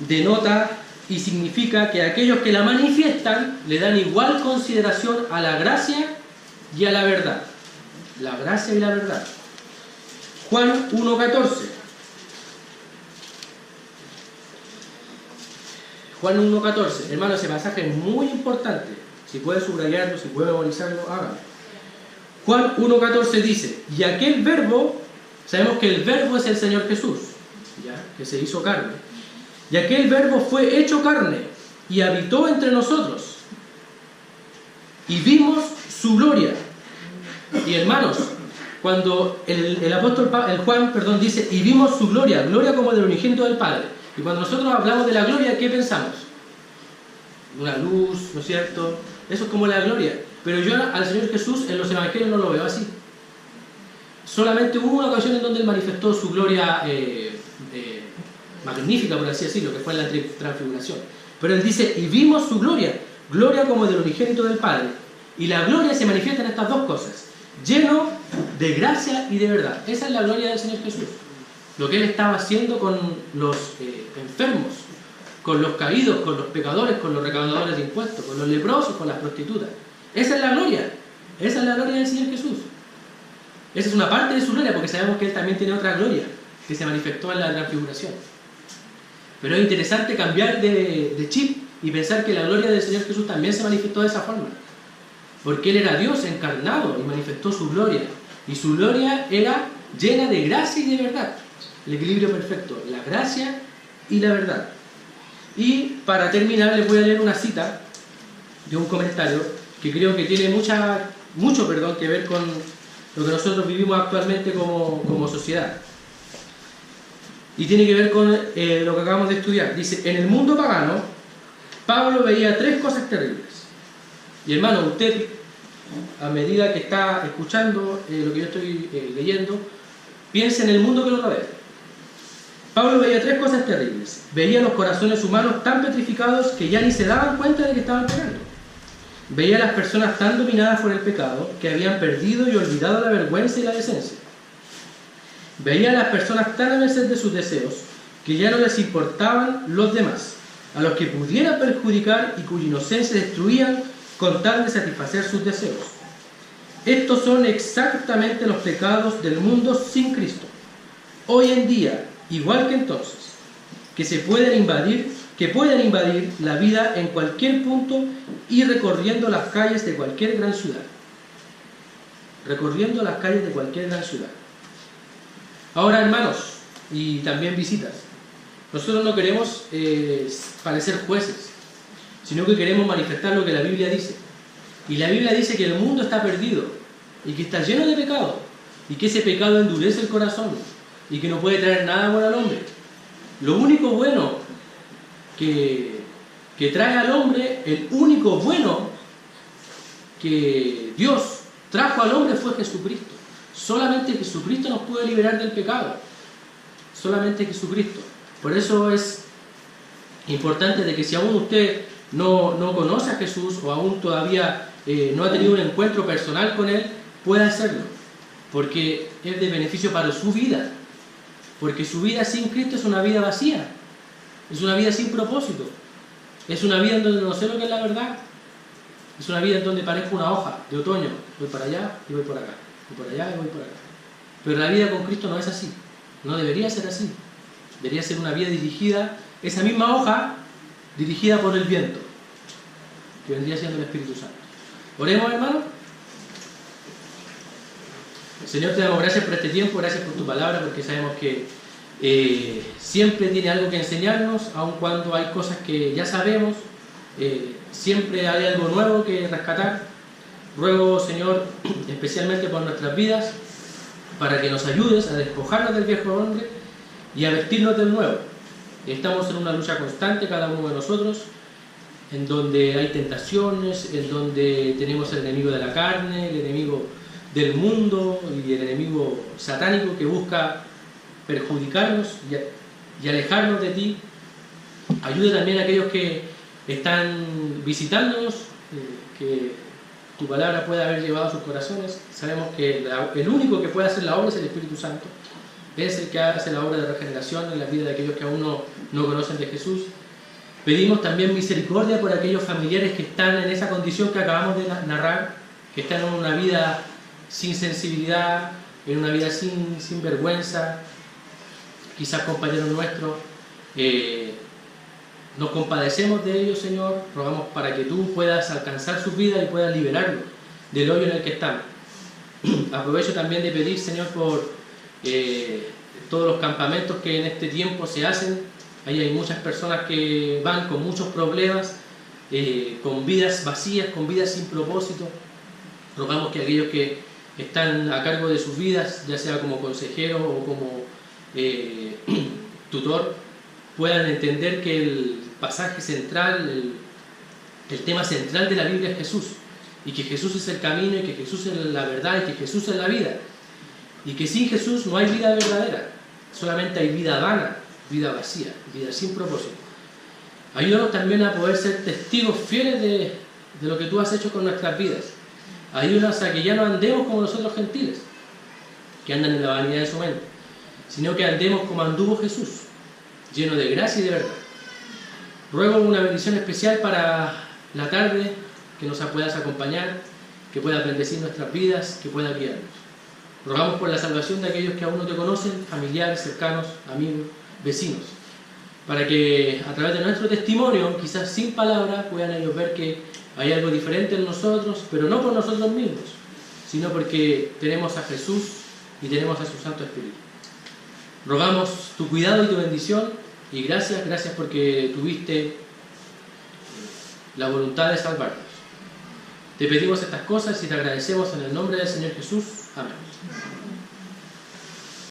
denota y significa que aquellos que la manifiestan le dan igual consideración a la gracia y a la verdad. La gracia y la verdad. Juan 1:14. Juan 1:14. Hermano, ese pasaje es muy importante. Si puede subrayarlo, si puede memorizarlo, hágalo. Juan 1:14 dice, y aquel verbo, sabemos que el verbo es el Señor Jesús, ¿ya? Que se hizo carne. Y aquel verbo fue hecho carne y habitó entre nosotros. Y vimos su gloria. Y hermanos, cuando el apóstol Juan dice, y vimos su gloria, gloria como del unigénito del Padre. Y cuando nosotros hablamos de la gloria, ¿qué pensamos? Una luz, ¿no es cierto? Eso es como la gloria. Pero yo al Señor Jesús en los evangelios no lo veo así. Solamente hubo una ocasión en donde Él manifestó su gloria magnífica, por así decirlo, que fue en la transfiguración. Pero Él dice, y vimos su gloria, gloria como del unigénito del Padre. Y la gloria se manifiesta en estas dos cosas, lleno de gracia y de verdad. Esa es la gloria del Señor Jesús. Lo que Él estaba haciendo con los enfermos, con los caídos, con los pecadores, con los recaudadores de impuestos, con los leprosos, con las prostitutas. Esa es la gloria. Esa es la gloria del Señor Jesús. Esa es una parte de su gloria, porque sabemos que Él también tiene otra gloria que se manifestó en la transfiguración. Pero es interesante cambiar de chip y pensar que la gloria del Señor Jesús también se manifestó de esa forma. Porque Él era Dios encarnado y manifestó su gloria. Y su gloria era llena de gracia y de verdad. El equilibrio perfecto, la gracia y la verdad. Y para terminar les voy a leer una cita de un comentario que creo que tiene mucho que ver con lo que nosotros vivimos actualmente como sociedad. Y tiene que ver con lo que acabamos de estudiar. Dice, en el mundo pagano, Pablo veía tres cosas terribles. Y hermano, usted, a medida que está escuchando lo que yo estoy leyendo, piense en el mundo que lo rodea. Pablo veía tres cosas terribles. Veía los corazones humanos tan petrificados que ya ni se daban cuenta de que estaban pecando. Veía a las personas tan dominadas por el pecado que habían perdido y olvidado la vergüenza y la decencia. Veía a las personas tan a merced de sus deseos que ya no les importaban los demás, a los que pudieran perjudicar y cuya inocencia destruían con tal de satisfacer sus deseos. Estos son exactamente los pecados del mundo sin Cristo. Hoy en día, igual que entonces, que pueden invadir la vida en cualquier punto y recorriendo las calles de cualquier gran ciudad. Recorriendo las calles de cualquier gran ciudad. Ahora, hermanos, y también visitas, nosotros no queremos parecer jueces, sino que queremos manifestar lo que la Biblia dice. Y la Biblia dice que el mundo está perdido y que está lleno de pecado y que ese pecado endurece el corazón y que no puede traer nada bueno al hombre. Lo único bueno que trae al hombre, el único bueno que Dios trajo al hombre fue Jesucristo. Solamente Jesucristo nos puede liberar del pecado. Solamente Jesucristo. Por eso es importante de que si aún usted no conoce a Jesús o aún todavía no ha tenido un encuentro personal con Él, pueda hacerlo. Porque es de beneficio para su vida. Porque su vida sin Cristo es una vida vacía. Es una vida sin propósito. Es una vida en donde no sé lo que es la verdad. Es una vida en donde parezco una hoja de otoño. Voy para allá y voy por acá. Voy por allá y voy por acá. Pero la vida con Cristo no es así. No debería ser así. Debería ser una vida dirigida, esa misma hoja, dirigida por el viento, que vendría siendo el Espíritu Santo. Oremos, hermano. Señor, te damos gracias por este tiempo, gracias por tu palabra, porque sabemos que siempre tiene algo que enseñarnos, aun cuando hay cosas que ya sabemos, siempre hay algo nuevo que rescatar. Ruego, Señor, especialmente por nuestras vidas, para que nos ayudes a despojarnos del viejo hombre y a vestirnos del nuevo. Estamos en una lucha constante, cada uno de nosotros, en donde hay tentaciones, en donde tenemos el enemigo de la carne, el enemigo del mundo y el enemigo satánico que busca perjudicarnos y alejarnos de ti. Ayuda también a aquellos que están visitándonos, que tu palabra puede haber llevado a sus corazones. Sabemos que el único que puede hacer la obra es el Espíritu Santo. Es el que hace la obra de regeneración en la vida de aquellos que aún no conocen de Jesús. Pedimos también misericordia por aquellos familiares que están en esa condición que acabamos de narrar, que están en una vida sin sensibilidad, en una vida sin vergüenza, quizás compañeros nuestros, Nos compadecemos de ellos, Señor, rogamos para que tú puedas alcanzar sus vidas y puedas liberarlos del hoyo en el que están. Aprovecho también de pedir, Señor, por todos los campamentos que en este tiempo se hacen. Ahí hay muchas personas que van con muchos problemas, con vidas vacías, con vidas sin propósito. Rogamos que aquellos que están a cargo de sus vidas, ya sea como consejero o como tutor, puedan entender que el pasaje central, el tema central de la Biblia es Jesús, y que Jesús es el camino, y que Jesús es la verdad, y que Jesús es la vida, y que sin Jesús no hay vida verdadera, solamente hay vida vana, vida vacía, vida sin propósito. Ayúdanos también a poder ser testigos fieles de lo que tú has hecho con nuestras vidas. Ayúdanos a que ya no andemos como los otros gentiles, que andan en la vanidad de su mente, sino que andemos como anduvo Jesús, lleno de gracia y de verdad. Ruego una bendición especial para la tarde, que nos puedas acompañar, que puedas bendecir nuestras vidas, que puedas guiarnos. Rogamos por la salvación de aquellos que aún no te conocen, familiares, cercanos, amigos, vecinos, para que a través de nuestro testimonio, quizás sin palabras, puedan ellos ver que hay algo diferente en nosotros, pero no por nosotros mismos, sino porque tenemos a Jesús y tenemos a su Santo Espíritu. Rogamos tu cuidado y tu bendición, y gracias porque tuviste la voluntad de salvarnos. Te pedimos estas cosas y te agradecemos en el nombre del Señor Jesús. Amén.